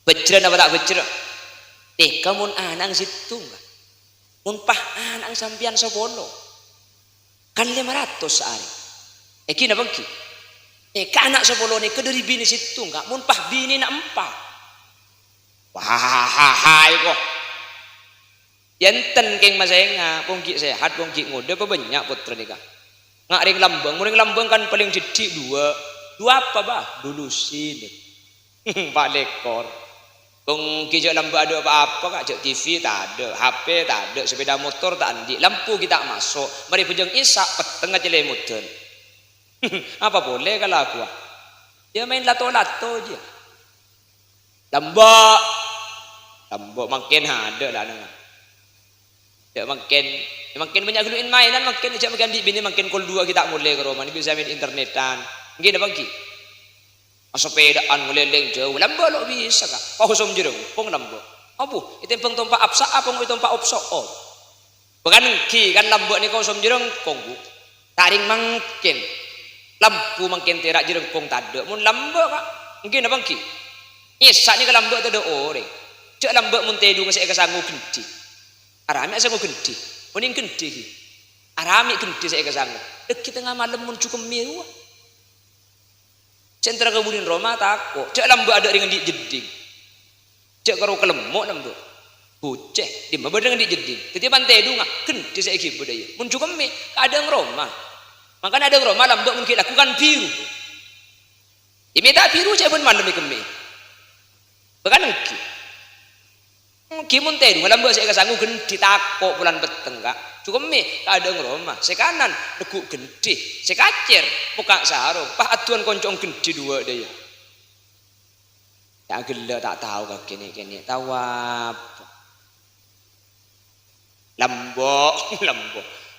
[SPEAKER 1] bejra napa tak bejra kamu anang situ mun pah anang sampian 10 kan 500 sehari eki na bangki ka anak 10 ni kederi bini situ enggak mun pah bini na 4 wah kok yenten keng masenga pongki sehat pongki ngode apa banyak putra nikah ngak ring lambang kan paling didik dua apa bah dulu sini Pak Lekor Kung kijak lampu ada apa-apa kak, cek TV tak ada, HP tak ada, sepeda motor tak ada, lampu kita masuk, mari pujang isak petengah celemuten. Apa boleh kalau aku? Dia main lato-lato aja. Lambak makin ada lah dengan. Ya makin banyak guluin mainan, makin cek makan di bini makin kol 2 kita mulai ke rumah, ni bisa main internetan. Gini bangki. Sepedaan ngeleleng jauh lambo lo bisa kak pahusom jerung pong lambo abu itu peng tompa apsa apa itu tompa opso oh bukan ki kan lambo ni kau som jerung konggu taring mangkin lampu mangkin terak jerung kong tade mun lambo kak mungkin apa ki isa ni ke lambo tade orang cek lambo mun tedu ngasih kesangu genti arami asangu genti muning genti arami genti saya kesangu kita tengah malam mun cukup miru sentra kebunin Roma tako cek lambu ada dengan di jeding cek karo kelemok lambu boceh di mana dengan di jeding jadi pantai dunga ken di saya kibu daya mun cukup me ada Roma makanya ada Roma lambu mungkin lakukan biru ini tak biru cek pun malam ikut me bahkan engki Kimun teh dua lambat saya kesanggup gendi takok bulan peteng kak. Cukup mi kadang Roma sekanan dekuk gendi sekacer muka sarung pah atuan koncong gendi dua deh ya. Ya gila tak tahu kak kini tahu apa. Lambok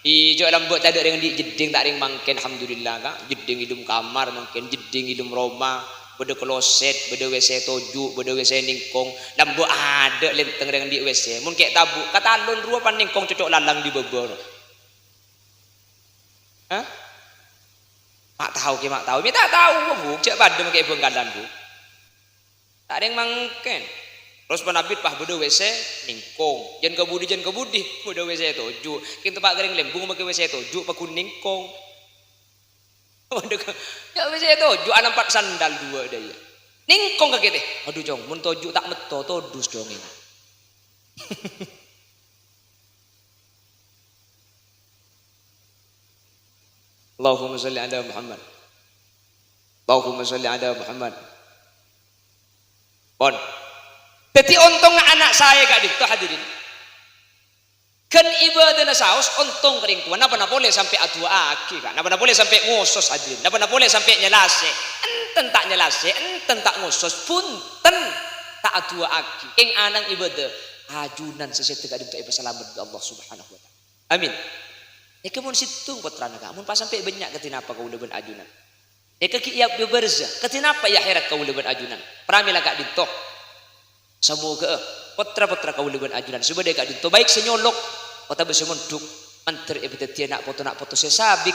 [SPEAKER 1] ijo lambok tak ada yang di jeding tak ada yang mangken alhamdulillah kak jeding hidung kamar mungkin jeding hidung Roma. Beda kloset, beda WC toju, beda WC ningkong, lambo ada lenteng dengan di WC. Mun kayak tabu, kata alun rua pan ningkong cocok lalang di bogor. Hah? Mak tahu, minta tahu bu, cek pada pakai bengkalan bu. Tak ada yang mangken. Terus penabit pah beda WC ningkong, jan kebudi, beda WC toju. Kita pak kering lembung pakai WC toju, pakun ningkong. Ya wis itu jual 4 sandal 2 daya. Ningkong kaget teh. Aduh jong, mun toju tak meto todus dong ini. Allahumma shalli ala Muhammad. Allahumma shalli ala Muhammad. Pon. Dadi untung anak saya gak ditu hadirin. Kan ibadah saus untung kering tua napa boleh sampai atu aki kan napa boleh sampai ngosos hadirin napa boleh sampai nyelase enten tak nyelase enten tak ngosos punten tak atu aki ing anang ibadah ajunan sesetek adu ibadah selamat Allah subhanahu wa ta'ala amin ya kemun situng putra naga mun pas sampai banyak ketinapa kau leben ajunan ya kaki ya beberza ketinapa ya herat kau leben ajunan pramila gak ditok semoga putra-putra kau leben ajunan subade gak ditok baik senyolok kota bersemunduk antri ibadah nak foto saya sabik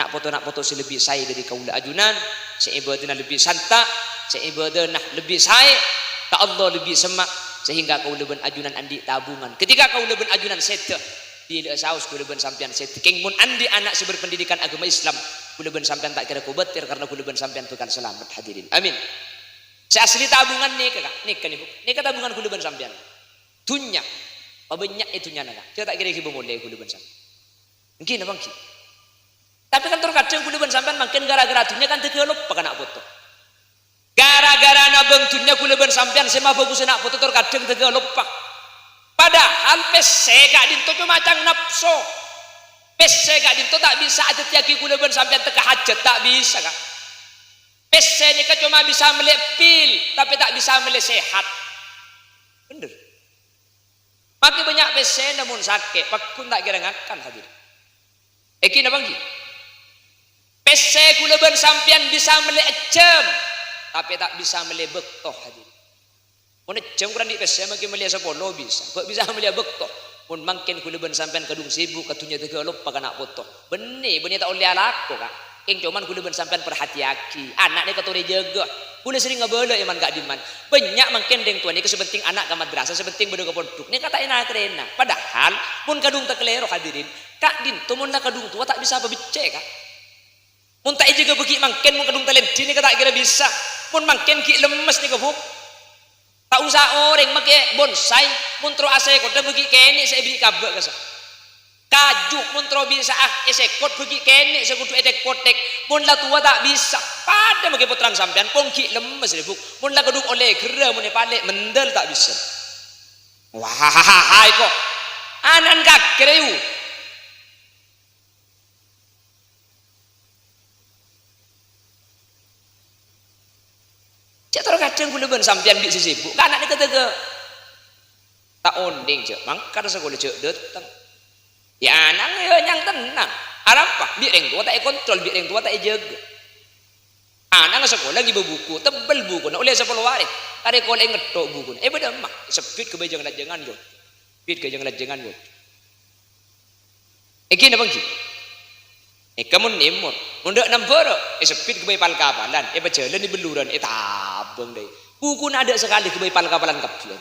[SPEAKER 1] nak foto saya lebih saya dari kaula ajunan saya ibadah lebih santa saya ibadah lebih saya ka Allah lebih semak sehingga kaula ben ajunan andi tabungan ketika kaula ben ajunan sete di saus kaula ben sampean sete keng mun andi anak berpendidikan agama Islam kaula ben sampean tak kira kubetir karena kaula ben sampean bukan selamat hadirin amin saya asli tabungan nih tabungan kaula ben sampean dunya banyak itunya naga. Kita tak kira ibu mulai kuliban sampai. Mungkin abang ki. Tapi kan terkadang kuliban sampai makin gara-gara dunia kan tergelop pakai nak foto. Gara-gara nabang dunia kuliban sampai sema bagus nak foto terkadang tergelop pak. Padahal pese gak dinto cuma macam nafsu. Pese gak dinto tak bisa ada tiaki kuliban sampai teka hajat tak bisa kan. Pese ni kan cuma bisa melek pil tapi tak bisa melek sehat. Bener. Makin banyak pesen namun sakit, pakun tak kira ngakan hadir. Ekin abang ki. Pesen kuleban sampian bisa melek jam, tapi tak bisa melek bektoh hadir. Mun jam kurang di pesen makin melek 10 bisa. Kok bisa melek bektoh? Mun makin kuleban sampian kadung sibuk katunya teu lupa kana foto. Benih tak oleh alako kak. Ing cuman kuleban sampian perhatiaki. Anak ni katore jaga. Boleh sering ngabala iman gak diman. Banyak makin deng tuan ni kesepenting anak ke madrasah, sepenting beda ke pondok. Ni kata enak terena. Padahal mun kadung tak kelero hadirin, kak din tu mun lah kadung tua tak bisa apa bice kak. Mun tak jaga begi makin mun kadung talenti ni kata kira bisa. Mun makin ki lemes ni kebuk. Tak usah orang make bonsai, mun tro asai kota begi kene saya beri kabak kasa. Kaju mun tro bisa esekot begi kene saya kudu edek potek. Mun lah tua tak bisa. Pada bagi putran sampean pongki lemes deh buk. Mun lah kadung oleh gera mun palek mendel tak bisa. Wah, kok anan kak kereu. Cak terkadang gula ben sampean bi sibuk. Kan anak ni kata ke tak onding cak. Mangkar sekolah cak datang. Ya anak yang tenang. Apa? Bi reng tua tak kontrol, bi reng tua tak jaga. Anak sekolah lagi buku, tebel buku. Nak oleh 10 hari. Tarik koleng ngetok buku. Beda mak. Sepit ke jangan lajengan yo. Pit ke jangan lajengan yo. Kini bang ki. Kamu nimur. Mundak namporo. Sepit ke pal kapalan. Berjalan di beluran. Tabang deh. Buku ada sekali ke pal kapalan kapi.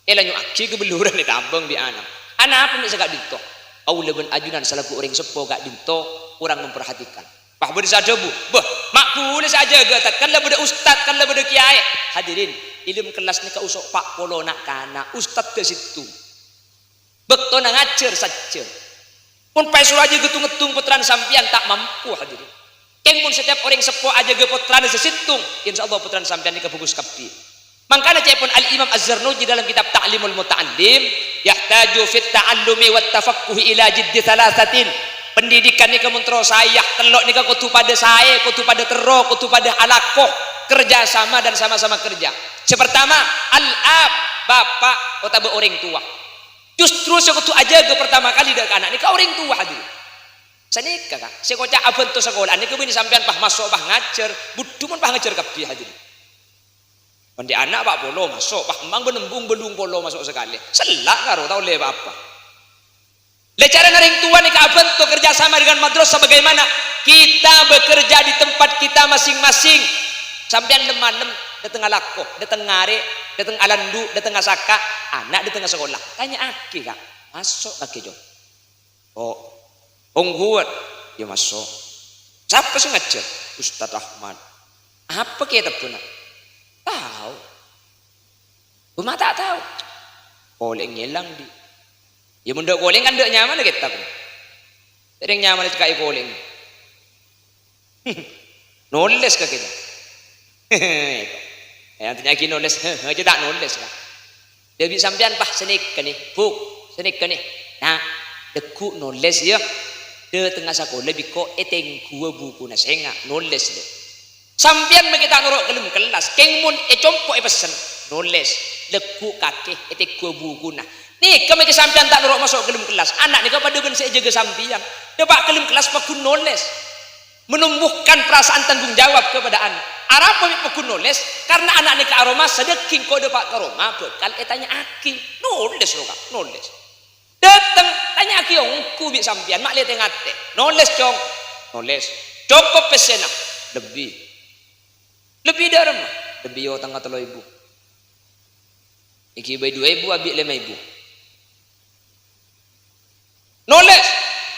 [SPEAKER 1] Lanyu aki ke beluran. Tabang di anak. Anak apa ni sekak dinto. Aula ben ajunan salaku orang sepo gak dinto. Orang memperhatikan. Pah beda saja bu, mak boleh saja gatat kan lah beda ustad kan lah beda kiai. Hadirin, ilmu kelas ni kau usok pak polo nak kana ustad ke situ. Bekto nak ngajar saja. Pun pesul aja getung-getung putran sampian tak mampu hadirin. Keng pun setiap orang sepo aja ge putran sesitung, insya Allah putran sampian ni kebukus kapi.
[SPEAKER 2] Makanya cepon Al-Imam Az-Zarnuji dalam kitab Ta'limul Muta'allim, yahtaju fit ta'allumi wat tafaqquhi ila jiddi thalathatin. Pendidikan ni kemun terus saya telok ni kudu pada saya, kudu pada tero, kudu pada alakoh, kerja sama dan sama-sama kerja. Sepertama, al-ab, bapak atau orang tua. Justru saya kudu aja ke pertama kali dari anak ni ke orang tua hadir. Sanika kak, saya kocak abang tu sekolah ni kebini sampean pah masuk pah ngajar, budu pun pah ngajar kabeh hadir. Pandi anak pak polo masuk, pak emang benembung belung polo masuk sekali. Selak karo tahu le apa. Le cara ngaring tua ni kaben tu kerjasama dengan madrasah bagaimana kita bekerja di tempat kita masing-masing. Sampean lemanem datang alako, datang ngare, datang alandu, datang asaka, anak datang sekolah. Tanya aki kak, masuk aki jom. Oh, ongguat dia masuk. Siapa sih ngajar? Ustaz Rahman. Apa kita pun? Tahu. Cuma tak tahu. Koleng nyelang di. Ya mundak koleng kan ndak nyaman kita pun. Sering nyaman cekai koleng. Nulis ke kita. Artinya ki nulis, aja tak nulis kan. Dia bisa sampean pah senik ke ni, buk, senik ke ni. Nah, deku nulis ya. De tengah sekolah biko eteng gua buku na senga nulis deh. Sampian kita nurut kelum kelas kengmun compo pesen nulis leku kaki etik gua buku nah nih kami sampian tak nurut masuk kelum kelas anak ni kepada ben saya jaga sampian depak kelum kelas pakun nulis menumbuhkan perasaan tanggung jawab kepada anak arapa mi pakun nulis karena anak ni ke aroma sedeking kau depak ke aroma bekal tanya aki nulis lo kak nulis datang tanya aki ongku bi sampian mak lihat ngate nulis cong nulis cukup pesena lebih dari mana? Lebih yo tangga telo ibu. Iki bay 2.000 abi 5.000.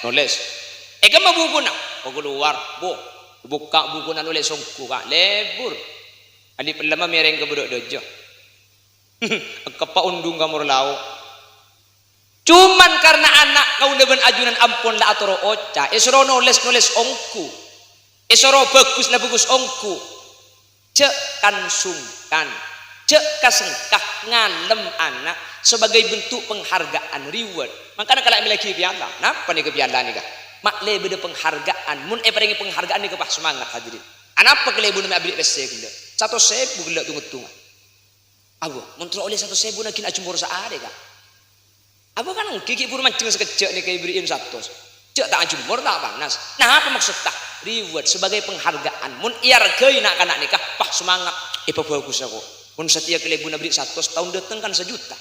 [SPEAKER 2] Nulis. Eka mah buku na. O keluar, buka buku na nulis songku kak lebur. Ali pelama mereng ke bedok dojo. Kepa undung kamur lau. Cuman karena anak kau deben ajunan ampun la atoro oca. Esro nulis ongku. Esro bagus ongku. Cek kan sungkan, cek kasengkah ngalem anak sebagai bentuk penghargaan reward. Makanya kalau memiliki piala, napa nih ke piala nih kak? Mak le beda penghargaan, mun peringi penghargaan nih kepah semangat hadirin. Anapa ke lebu nama abdi resek gila? 1.000 gila tunggu. Abu, mun oleh 1.000 nak kena cembur saade kak. Abu kan kiki pur mancing sekejap nih kayak beriin 100. Cek tak jumur tak panas. Nah apa maksud tak? Reward sebagai penghargaan. Mun iargai nak kanak nikah, pah semangat. Apa bagus aku. Mun setia kelebu nabri 100 tahun datang kan 1 juta.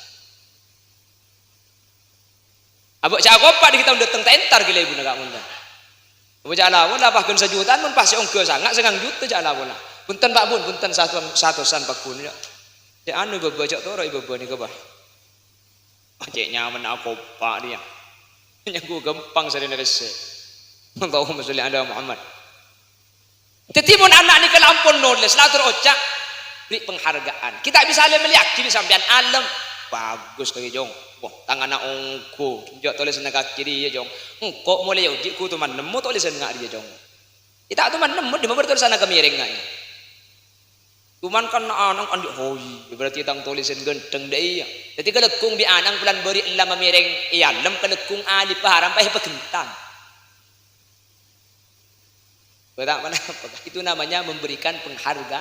[SPEAKER 2] Abak cak apa di kita datang tak entar kelebu nak mun. Abak cak lawan lah bahkan 1 juta mun pasti ongko sangat sengang juta cak lawan lah. Punten Pak Bun, punten satusan Pak Bun ya. Cak anu bebe cak toro ibu ni ke bah. Cak nyaman aku Pak dia. Yang gampang saya nerese. Allahumma sholli ala Muhammad. Tetimun anak ni kelampun nulis latur ocak beri penghargaan. Kita bisa melihat kini sampean alam bagus kaki jong. Wah, tangan nak ongko. Jok tulis nak kaki dia jong. Engkau mulai uji ku tu man nemu tulisan ngak dia jong. Kita tu man nemu di mana tulisan nak kemiring ngak. Cuman kan anang anjuk hoi berarti tang tulisan genteng deh ya. Jadi kelekung bi anang pelan beri lama miring ialem kelekung ali paharam pah pegentang. Betul mana? Itu namanya memberikan penghargaan.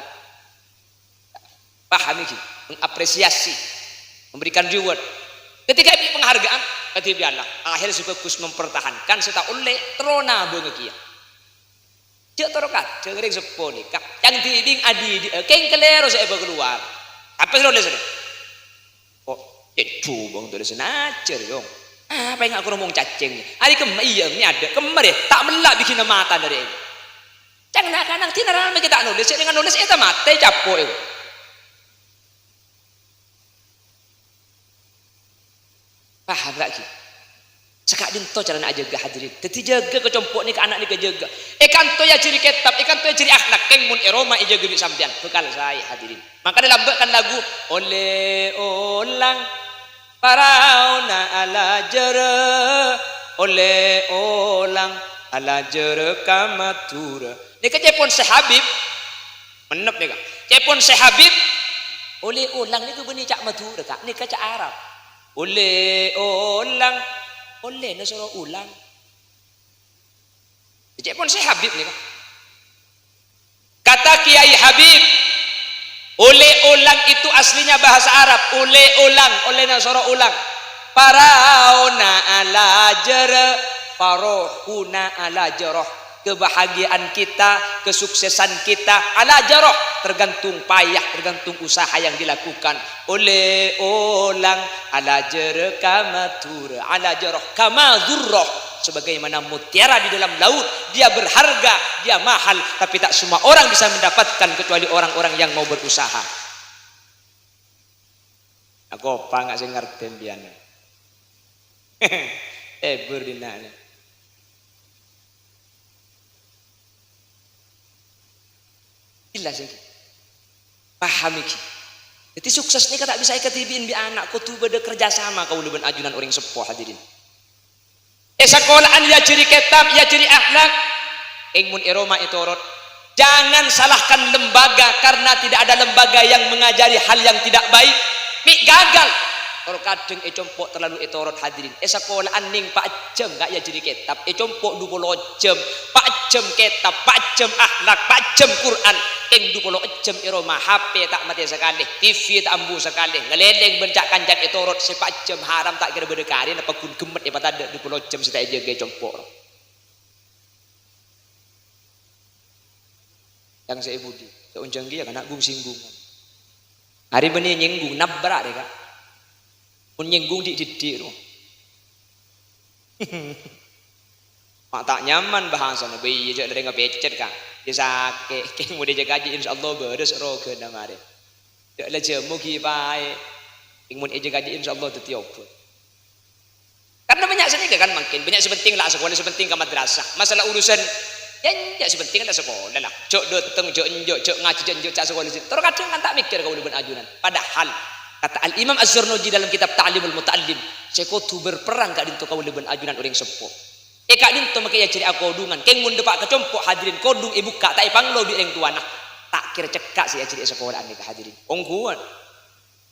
[SPEAKER 2] Paham ini? Mengapresiasi, memberikan reward. Ketika ini penghargaan, ketika Allah akhirnya sebagus mempertahankan serta oleh trona bengekia. Cek torokat, cek ring seponi. Yang dibing adi, keng kelero saya keluar. Apa sih lo lihat? Oh, itu bang tulis nacer dong. Apa yang aku ngomong cacing? Hari iya ini ada kemarin tak melak bikin mata dari ini. Jangan nak tinaran kita nulis, dengan nulis itu mata capo itu. Paham lagi? Sekadin to cara nak jaga hadirin. Teti jaga ke compok ni ke anak ni ke jaga. Ikan to ya ciri kitab, ikan to ya ciri akhlak. Keng mun eroma jaga di sampean. Bekal saya hadirin. Maka dalam kan lagu oleh olang parauna ala jere oleh olang ala jere kamatura. Ni ke cepon sehabib menep ni ka. Cepon sehabib
[SPEAKER 1] Oleh ulang ni ke beni cak Madura kak, ni ke cak Arab. Oleh ulang, oleh na suruh ulang. Cek pun saya Habib ni kak. Kata Kiai Habib, oleh ulang itu aslinya bahasa Arab. Oleh ulang, oleh na suruh ulang. Parauna ala jara, farohuna ala jaroh. Kebahagiaan kita, kesuksesan kita ala jaroh, tergantung payah, tergantung usaha yang dilakukan. Oleh ulang ala jara kamatur ala jaroh kamadzurroh, sebagaimana mutiara di dalam laut, dia berharga, dia mahal, tapi tak semua orang bisa mendapatkan kecuali orang-orang yang mau berusaha. Aku apa nggak sih ngerti biana? Berdina. Jelas ini. Paham iki. Jadi sukses ni tak bisa ikatibin bi anak kau tu beda kerjasama kau leben ajunan orang sepuh hadirin. Sekolahan ya ciri kitab, ya ciri akhlak. Ingmun iroma itu orot. Jangan salahkan lembaga karena tidak ada lembaga yang mengajari hal yang tidak baik. Mik gagal. Kalau kadang compok terlalu etorot hadirin. Sekolahan ning pak jam gak ya ciri kitab. Compok 20 jam. Pak jam kitab, pak jam akhlak, pak jam Quran. 20 jam iroma HP tak mati sekali, TV tak ambu sekali, ngeleleng bencak kanjak etorot sepak jam haram tak kira berdekari. Apa kun gemet ya pada 20 jam kita jaga compok. Yang saya budi, seunjang dia kan agung singgung. Hari benih nyinggung nabrak deh kak. Pun nyinggung di tu. Mak tak nyaman bahasa nabi je dari ngapecet kak. Bisa ke mau dijaga aja insyaallah beres roke namare. Dak la jemu ki bae. Ingmun dijaga aja insyaallah tetiop. Karena banyak sini kan makin banyak sepenting lah sekolah sepenting ke madrasah. Masalah urusan ya sepenting kan sekolah lah. Cok dateng cok enjok cok ngaji enjok cak sekolah sini. Terus kadang kan tak mikir kau leben ajunan. Padahal kata Al Imam Az-Zarnuji dalam kitab Ta'limul Muta'allim, sekotu berperang gak dinto kau leben ajunan orang sepuh. Kak dinto makanya ciri kodungan. Keng mun depak kecompok hadirin kodung ibu kak tak ipanglo bi orang tua nak. Tak kira cekak sih ciri sekolah ane hadirin. Ongkuan.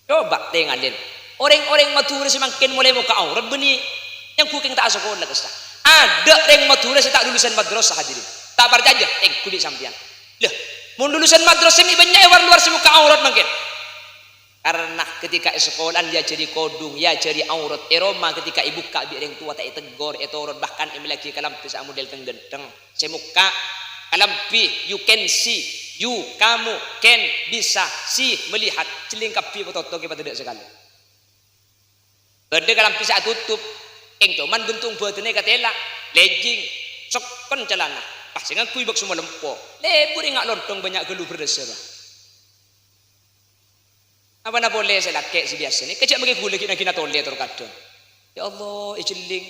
[SPEAKER 1] Coba tengalin. Orang-orang mature semakin mulai muka aurat beni yang kuking tak sekolah kesah. Ada orang mature tak lulusan madrasah hadirin. Tak berjaya kulit sampian. Lah, mun lulusan madrasah ni banyak luar semuka aurat makin. Karena ketika sekolahan dia jadi kodung, ya jadi aurat eroma ketika ibu kak bi orang tua tak tegur etorot bahkan imlaki kalam bisa model kang gendeng semuka kalampi you can see you kamu can bisa see melihat celingkap pi foto kita tidak sekali. Berde kalam bisa tutup eng cuman gentung badannya katela legging sokon celana pas dengan kuibak semua lempo lebur ingat lontong banyak gelu berdesa. Apa nak boleh saya laki si biasa ni kecik bagi gula kina toleh terkadang. Ya Allah, ijeling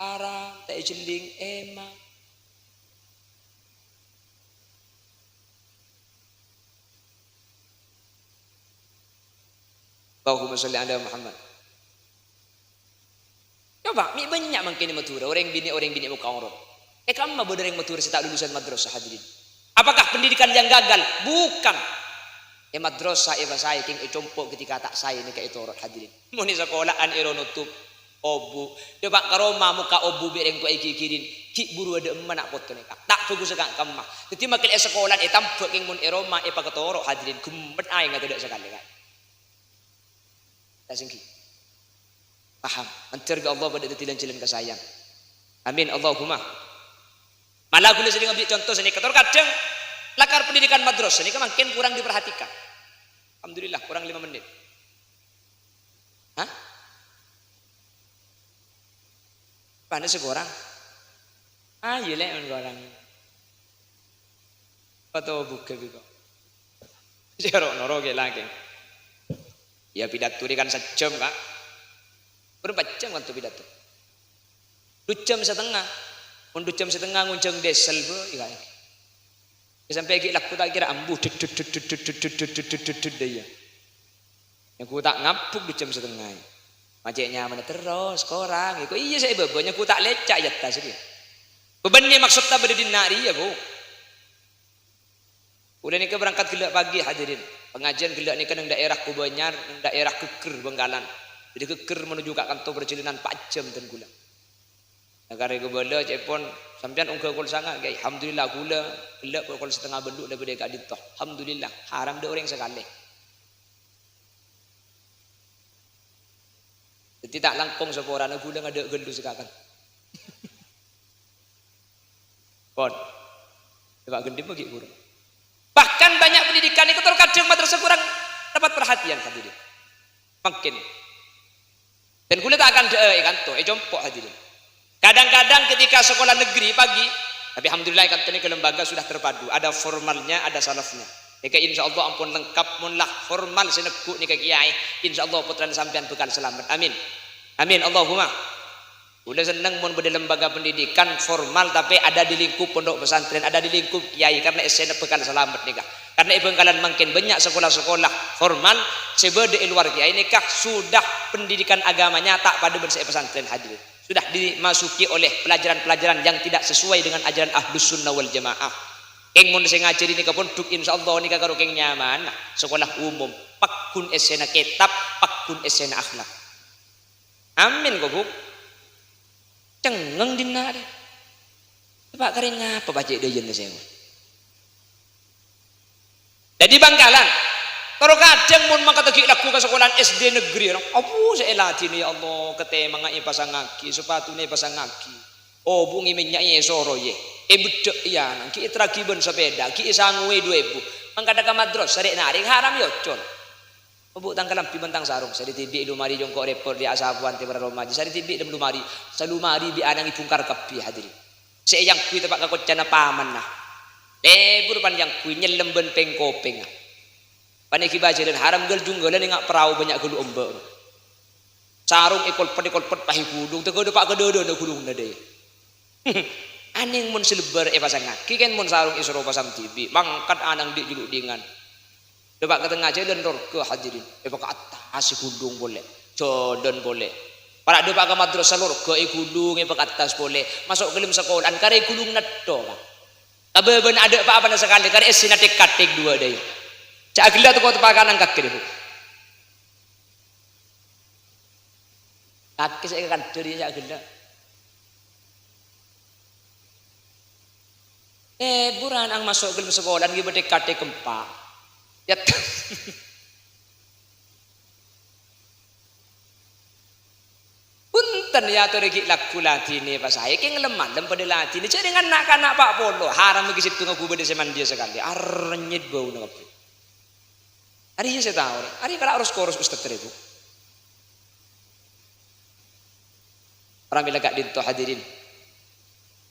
[SPEAKER 1] haram, tak ijeling emang. Allahumma salli ala Muhammad. Coba, mi banyak mungkin matura orang bini muka orang. Kamu mah bodoh yang matura tak lulusan madrasah hadirin. Apakah pendidikan yang gagal? Bukan. Madrasah saya king compok ketika tak saya ni kayak etorot hadirin. Muni sekolahan eronutup obu. Coba karoma muka obu bereng tu iki kirin. Ki buru ada emak nak foto ni kak. Tak bagus sekali kamah. Jadi makin sekolahan tampak king mun eroma pak ketorok hadirin. Gumet ay nggak tidak sekali kan. Tak singki. Paham. Mencerga Allah pada detilan jalan kesayang. Amin Allahumma. Malah gula sering ambil contoh sini ketor kadang. Lakar pendidikan madrasah ini makin kurang diperhatikan. Alhamdulillah kurang 5 menit. Hah? Pandai segorang? Iya lah orang. Atau buka juga. Jarok norok lagi. Ya pidato ini kan sejam kak. Berapa jam kan tu pidato? 2 jam setengah. 2 jam setengah nguncang desel bro. Sampai lagi laku tak kira ambuh dia. Yang ku tak ngapuk 2 jam setengah. Macetnya mana terus korang. Iya saya bebannya ku tak lecak jatah sedih. Bebannya maksudnya berdinari ya bu. Udah ni ke berangkat gelap pagi hadirin.
[SPEAKER 2] Pengajian gelak ni kan daerah Kubanyar, daerah Keker Benggalan. Jadi Keker menuju ke kantor perjalanan 4 jam dan gula. Negara gubala cepon sampean ungkau kol sangat gay. Alhamdulillah gula gelak kol setengah beluk daripada kat dintoh. Alhamdulillah haram dia orang sekali. Jadi tak langkong seorang gula ada gelu sekarang. Kon. Sebab gendim bagi kurang. Bahkan banyak pendidikan itu terkadang madrasah kurang dapat perhatian hadirin. Makin. Dan gula tak akan kanto, jompok hadirin. Kadang-kadang ketika sekolah negeri pagi, tapi alhamdulillah kantor ini ke lembaga sudah terpadu, ada formalnya, ada salafnya. Nika insyaallah ampun lengkap munlah formal senekuk nika kiai. Insyaallah putran sampean bekal selamat. Amin. Amin Allahumma. Udah seneng mun pada lembaga pendidikan formal tapi ada di lingkup pondok pesantren, ada di lingkup kiai karena esena bekal selamat nikah. Karena Bengkalan makin banyak sekolah-sekolah formal sebeda luar kiai nikah sudah pendidikan agamanya tak pada bersih pesantren hadir. Sudah dimasuki oleh pelajaran-pelajaran yang tidak sesuai dengan ajaran Ahlus Sunnah wal Jamaah. Keng mun sing ngajari nika pun duk insyaallah nika karo keng nyaman. Sekolah umum pakun esena kitab, pakun esena akhlak. Amin kok Bu. Cengeng dina deh. Pak kering ngapa baca deuen saya. Jadi Bangkalan kalau kadang mun mangkat lagi laku ke sekolah SD negeri orang, apu saya latih ni ya Allah ketema ngai pasang kaki, sepatu ni pasang kaki. Oh bungi minyak ye soro ye. Bedek ya nang ki tragiben sepeda, ki sangwe 2000. Mangkat ka madros sare naring haram yo con. Obu tangkalam pi bentang sarung, sari tibi lumari jongkok repor di asabuan te romaji, sari tibi dem lumari, salumari bi anang ipungkar kapi hadirin. Seyang kui tepak kakocana paman nah. Lebur pan yang kui nyelem ben pengkopeng. Paniki baca dan haram gel junggalan ngak perahu banyak gelu ombak. Sarung ekol pet pahi kudung teu depak kedodo na kudung na deui. Aning mun selebar pasang ngaki kan mun sarung isro pasang tibi, mangkat anang di juluk dingan. Depak ke tengah jalan ke hadirin. Depak ke atas kudung boleh. Jodan boleh. Para depak ke madrasah lor ke kudung depak atas boleh. Masuk ke dalam sekolah kare kudung naddo. Kabeben ada apa-apa sekali kare esina tek dua deui. Cak gila tu kau tepakan angkat ke dia. Kaki saya kan dari cak gila. Buran ang masuk ke sekolah lagi berdekati kempa. Ya. Punten ya tu regi laku latini pas saya keng lemah pada latini. Jadi dengan nak Pak Polo haram bagi situ ngaku berde semandia sekali. Arnyit bau nak. Hari ini saya tahu, hari kalau harus kurus Ustaz Teribu. Orang bila gak dinto hadirin,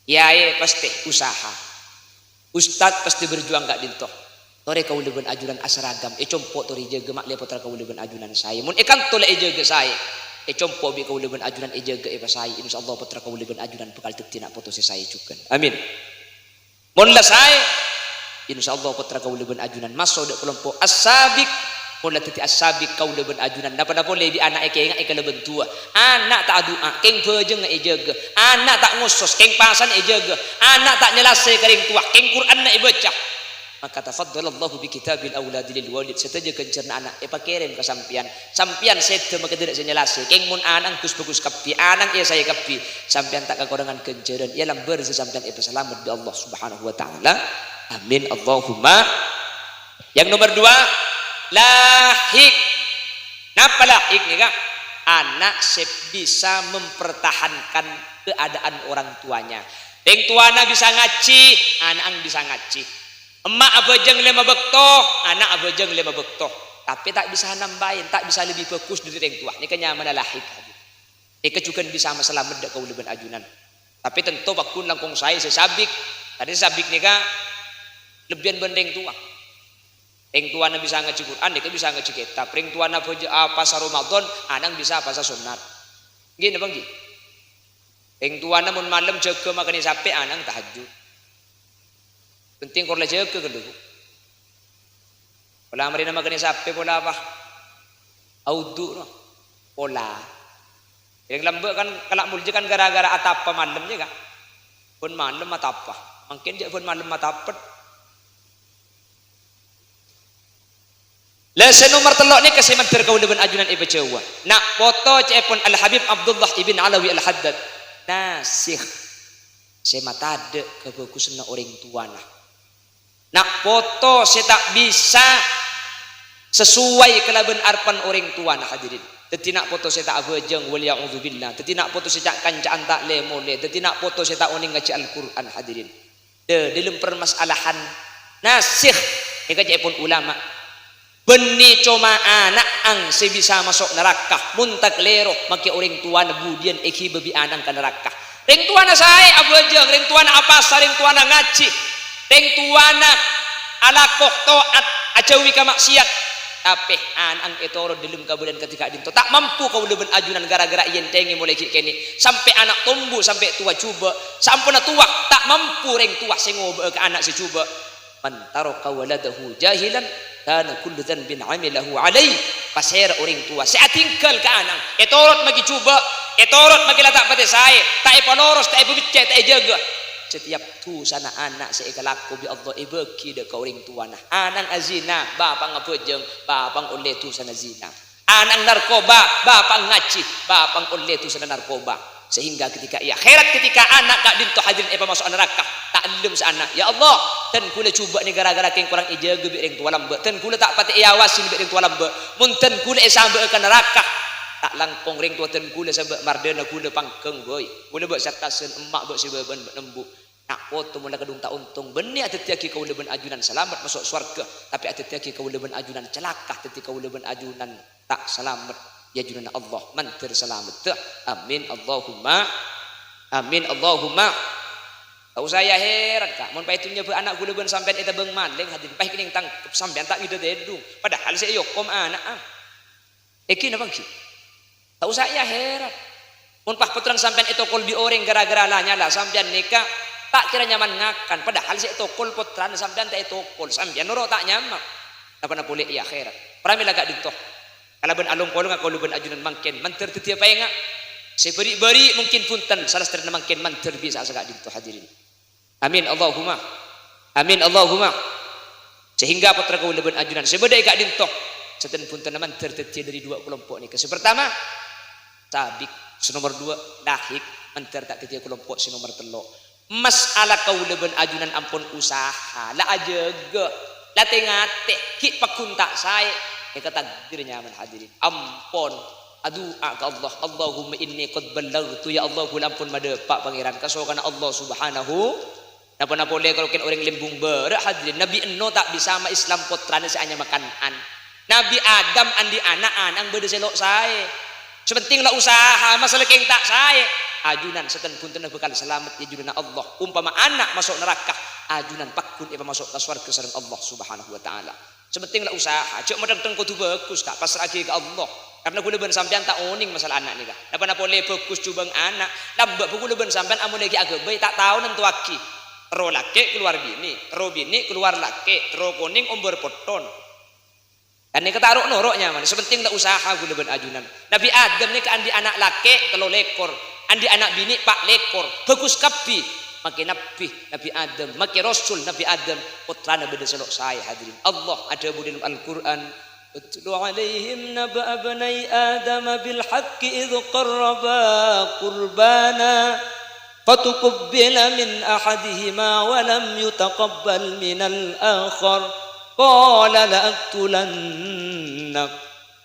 [SPEAKER 2] ya pasti usaha. Ustaz pasti berjuang gak dinto. Tore kau lebih ajuran asragam, compok tori jaga mak lepotra kau lebih ajuran saya. Mun ikan tole jaga saya, compok bi kau lebih ajuran jaga saya. Insyaallah putra kau lebih ajuran bekal tetina putus saya juga. Amin. Mun lah saya. Insyaallah putra kau lebih ajunan masuk dak kelompok as-sabiq mula teti as-sabiq kau lebih ajunan dapat boleh di anak ke ingat ke lebih tua anak tak doa keng bejeng jaga anak tak ngusus keng pasan jaga anak tak nyelasai kering tua keng Quran nak baca maka tafaddalallahu bi kitabil auladi lil walid seteja kencerna anak pakirim ke sampian sete maka tidak senyelasai keng mun anang kus bagus kapi anang saya kapi sampian tak kekurangan kenceran ia lamber sesampian selamat di Allah Subhanahu wa taala. Amin Allahumma. Yang nomor 2 lahik. Napa lahik nih kak? Anak bisa mempertahankan keadaan orang tuanya. Yang tuana bisa ngaji, anak bisa ngaji. Emak abajeng lema bekto, anak abajeng lema bekto. Tapi tak bisa nambahin, tak bisa lebih bagus dari yang tua. Ini kenyaman lahik. Ini juga bisa masalah mendak kau lebih ajunan. Tapi tentu waktu langkung saya sabik. Tadi sabik nih kak. Lebihan bendeng tua. Yang tua na bisa ngaji Quran, dia bisa ngaji kitab. Yang tua na pasar Ramadan, anang bisa pasar sunat. Gini bang, yang tua na mun malam jaga makan sampai anang tahajud. Penting korla jaga kan dulu. Pola marina makan sampai pola apa? Audu no. Pola. Yang lembek kan kalak mulja kan gara-gara atapa malamnya kan. Pun malam atapa. Mungkin dia pun malam atapa. Lesen nomor telok ni kasih mantir kau leben ajunan ibu Jawa. Nak foto cepon Al Habib Abdullah ibn Alawi Al Haddad. Nasih semata ada kebagusan orang tua nah. Nak foto saya tak bisa sesuai kelaban arpan orang tua nah hadirin. Teti nak foto saya tak abajeng waliya'udzubillah. Teti nak foto saya tak kancaan tak lemole. Teti nak foto saya tak uning ngaji Al-Quran hadirin. Dalam permasalahan nasih ni cepon ulama. Benih cuma anak ang sebisa masuk neraka muntak lero maki orang tua na budian eki bebi anang ke neraka ring tua na saya abu ajeng ring tua na apa ring tua na ngaji ring tua na alakoh toat ajawi ka maksiat tapi anang etoro dalam kabudan ketika dinto tak mampu kau leben ajunan gara-gara yen tengi mulai kini sampai anak tumbuh sampai tua cuba sampai na tua tak mampu ring tua sengobe ke anak secuba mantaro kawaladahu jahilan kana kullu dhanbin amilahu alai pasir orang tua saya tinggal ke anak etorot magi cuba etorot magi latak pate saya tak epaloros tak ebicet tak jaga setiap tu sana anak saya kalaku bi Allah ibeki de ka orang tua nah anak azina bapang ngapejeng bapang oleh tu sana zina anak narkoba bapang ngaci bapang oleh tu sana narkoba sehingga ketika ia akhirat ketika anak kak dinto hadirin apa masuk neraka taklum seanak ya Allah dan kula cuba ni gara-gara keng kurang ijaga bi ring tua lambe dan kula tak pati iawasin bi ring tua lambe munten kula sambe ke neraka tak langkong ring tua ten kula sambe mardena kula pangkeng boy kula bek satasen emak bek sibeban bek lembu nak foto mula kedung tak untung benih atetiaki kau leben ajunan selamat masuk surga tapi atetiaki kau leben ajunan celaka teti kau leben ajunan tak selamat ya junana Allah mantir selamat amin Allahumma amin Allahumma tahu saya heran kak mun paitunya be anak gula ben sampean eta beung maling hadirin pah kening tangkep sampean tak gitu dedung padahal saya yokom anak eki na bangki tahu saya heran mun pah putran sampean eta kol bi orang gara-gara lah nyala sampean nikah tak kira nyaman ngakan padahal saya tokol putran sampean tak tokol sampean noro tak nyaman apa na boleh ya akhirat pramila gak dintoh kalau ben alung kolong aku ben ajunan mangken manter tetiap apa enggak seberi-beri mungkin punten salah satu mangken manter bisa sagak dinto hadirin amin Allahumma sehingga putra kau leben ajunan sebedai gak dinto seten punten manter tetiap dari dua kelompok ni pertama sabik nomor dua dahik manter tak tetiap kelompok nomor telo masalah kau leben ajunan ampun usaha la ajaga la tengate ki pakunta saya kata takdirnya aman hadirin ampun adua ke Allah Allahumma inni qad ballaghtu ya Allah ampun made pak pangeran kasokan Allah subhanahu napa boleh kalau ken orang lembung berak hadirin Nabi eno tak bisa sama Islam putrane hanya makanan Nabi Adam andi anak anang bede selok saya sepenting lah usaha masalah keng tak saya ajunan seten punten bekal selamat ya junana Allah umpama anak masuk neraka ajunan pakun ipa masuk ke surga sareng Allah subhanahu wa taala sepenting lah usaha cek madang tengko tu bagus kak pasrah lagi ke Allah karena kula ben sampean tak oning masalah anak ni kak napa boleh bagus cubang anak lambak kula ben sampean amun lagi agak baik tak tahu nentu aki ro laki keluar bini keluar laki ro kuning umber poton dan ni ketaruk noroknya mana sepenting lah usaha kula ben ajunan Nabi Adam ni ke andi anak laki 3 lekor andi anak bini 4 lekor bagus kapi makin Nabi Adam makin Rasul Nabi Adam putrana beda selok saya hadirin Allah ada dalam Al-Quran utlu alaihim naba abnai Adam bil haqqi idh qarraba qurbana fatuqabbala min ahadihima wa lam yutaqabbal min al-akhar qala la aqtulannak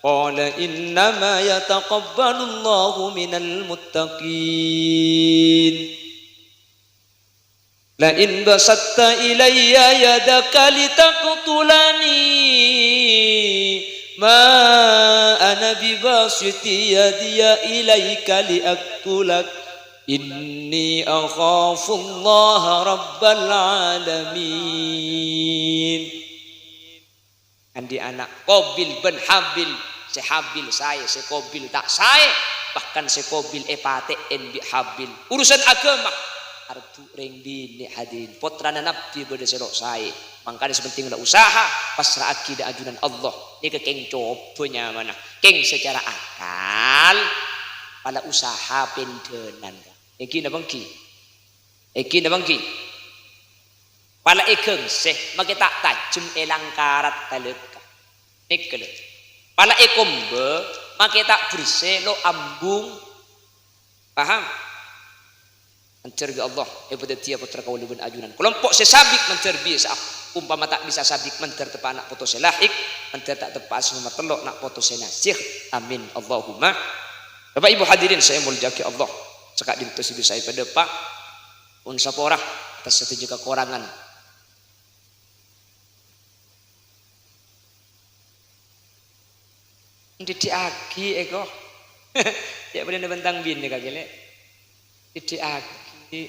[SPEAKER 2] qala innama yataqabbalu Allahu minal muttaqin lain basatta ilayya yadaka litaqtulani ma ana bibasiti yadiya ilayka liaqtulak inni akhafu Allah rabbal alamin andi anak Qabil ben Habil sehabil saya sekobil tak saya bahkan sekobil epate en bi Habil urusan agama artu ring bini hadirin putrana nabi beda selok saya makanya sepenting lah usaha pasrah akidah ajunan Allah ni ke keng cobanya mana keng secara akal pada usaha pendenan iki na bangki pala ikeng seh maki tak tajam elang karat taleka
[SPEAKER 1] Nikel. Pala ekombe make tak bersih lo ambung. Paham? Mencerbi Allah pada tiap putra kau lebih ajunan. Kelompok sesabik mencerbi saat umpama tak bisa sabik menter tepa anak foto selahik, menter tak tepa nomor telok nak foto senasih. Amin Allahumma. Bapak Ibu hadirin saya muljaki Allah. Sekak dintus ibu saya pada Pak unsapora atas satu kekurangan. Didi agi eko. Ya boleh bentang bin kak gile. Didi agi.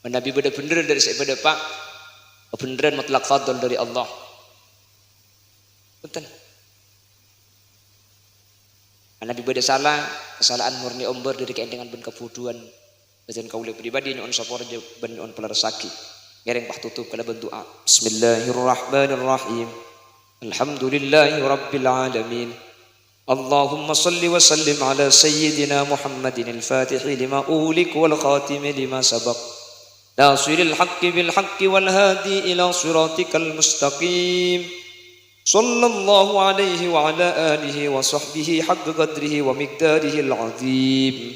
[SPEAKER 1] Nabi bener-bener dari saya pada Pak. Beneran mutlak fadl dari Allah. Betul. Nabi beda salah, kesalahan murni omber dari keendengan ben kebuduan. Dan kau lihat pribadi nyon sapor ben nyon pelarsaki. Ngereng pah tutup kala bentuk doa. Bismillahirrahmanirrahim. Alhamdulillahi rabbil alamin. Allahumma salli wa sallim ala sayyidina Muhammadin al-Fatih lima ulik wal khatim lima sabaq. Nasiril haqqi bil haqqi wal hadi ila siratikal mustaqim. Sallallahu alaihi wa ala alihi wa sahbihi haqqa qadrihi wa miqdarihi al-azim.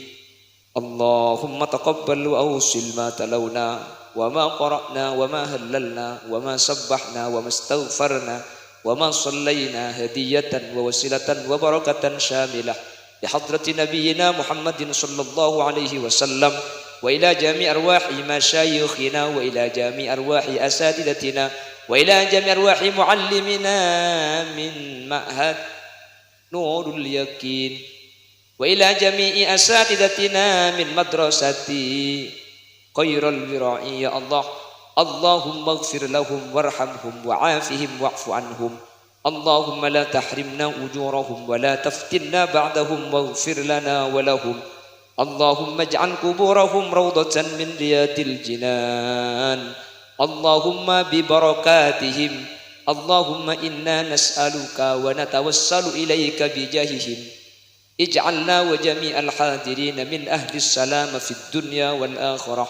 [SPEAKER 1] Allahumma taqabbal wa awsil ma talawna وما قرأنا وما هللنا وما سبحنا وما استغفرنا وما صلينا هدية ووسيلة وبركة شاملة لحضرة نبينا محمد صلى الله عليه وسلم وإلى جميع أرواح مشايخنا وإلى جميع أرواح أساتذتنا وإلى جميع أرواح معلمنا من معهد نور اليقين وإلى جميع أساتذتنا من مدرسة خير الورع يا الله اللهم اغفر لهم وارحمهم وعافهم واعف عنهم اللهم لا تحرمنا أجورهم ولا تفتنا بعدهم واغفر لنا ولهم اللهم اجعل قبورهم روضة من رياض الجنان اللهم ببركاتهم اللهم إنا نسألك ونتوسل إليك بجاههم اجعلنا وجميع الحاضرين من أهل السلام في الدنيا والآخرة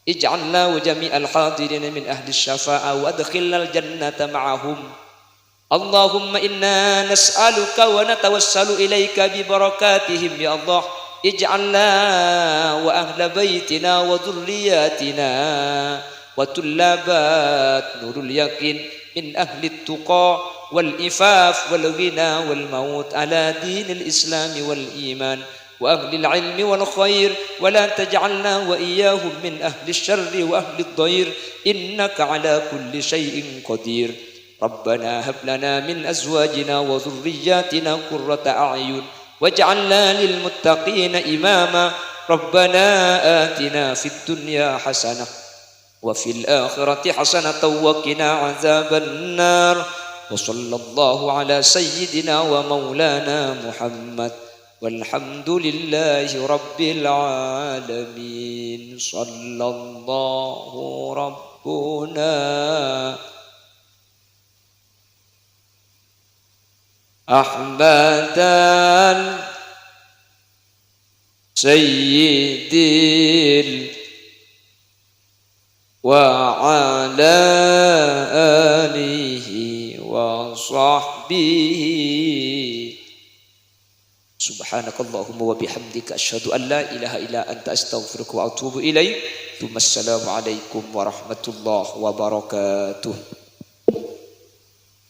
[SPEAKER 1] اجعلنا وجميع الحاضرين من أهل الشفاعة وادخلنا الجنة معهم اللهم إنا نسألك ونتوسل إليك ببركاتهم يا الله اجعلنا وأهل بيتنا وذرياتنا وطلابات نور اليقين من أهل التقى والإفاف والغنى والموت على دين الإسلام والإيمان وأهل العلم والخير ولا تجعلنا وإياهم من أهل الشر وأهل الضير إنك على كل شيء قدير ربنا هب لنا من أزواجنا وذرياتنا قرة أعين واجعلنا للمتقين إماما ربنا آتنا في الدنيا حسنة وفي الآخرة حسنة وقنا عذاب النار وصلى الله على سيدنا ومولانا محمد والحمد لله رب العالمين صلى الله ربنا أحمد سيد وعلى آله وصحبه سبحانك اللهم وبحمدك أشهد أن لا إله إلا أنت أستغفرك وأتوب إليك ثم السلام عليكم ورحمة الله وبركاته.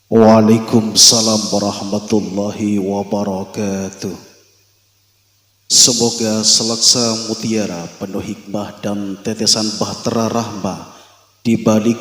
[SPEAKER 3] Waalaikumsalam warahmatullahi wabarakatuh. Semoga selaksa mutiara penuh hikmah dan tetesan bahtera rahmah di balik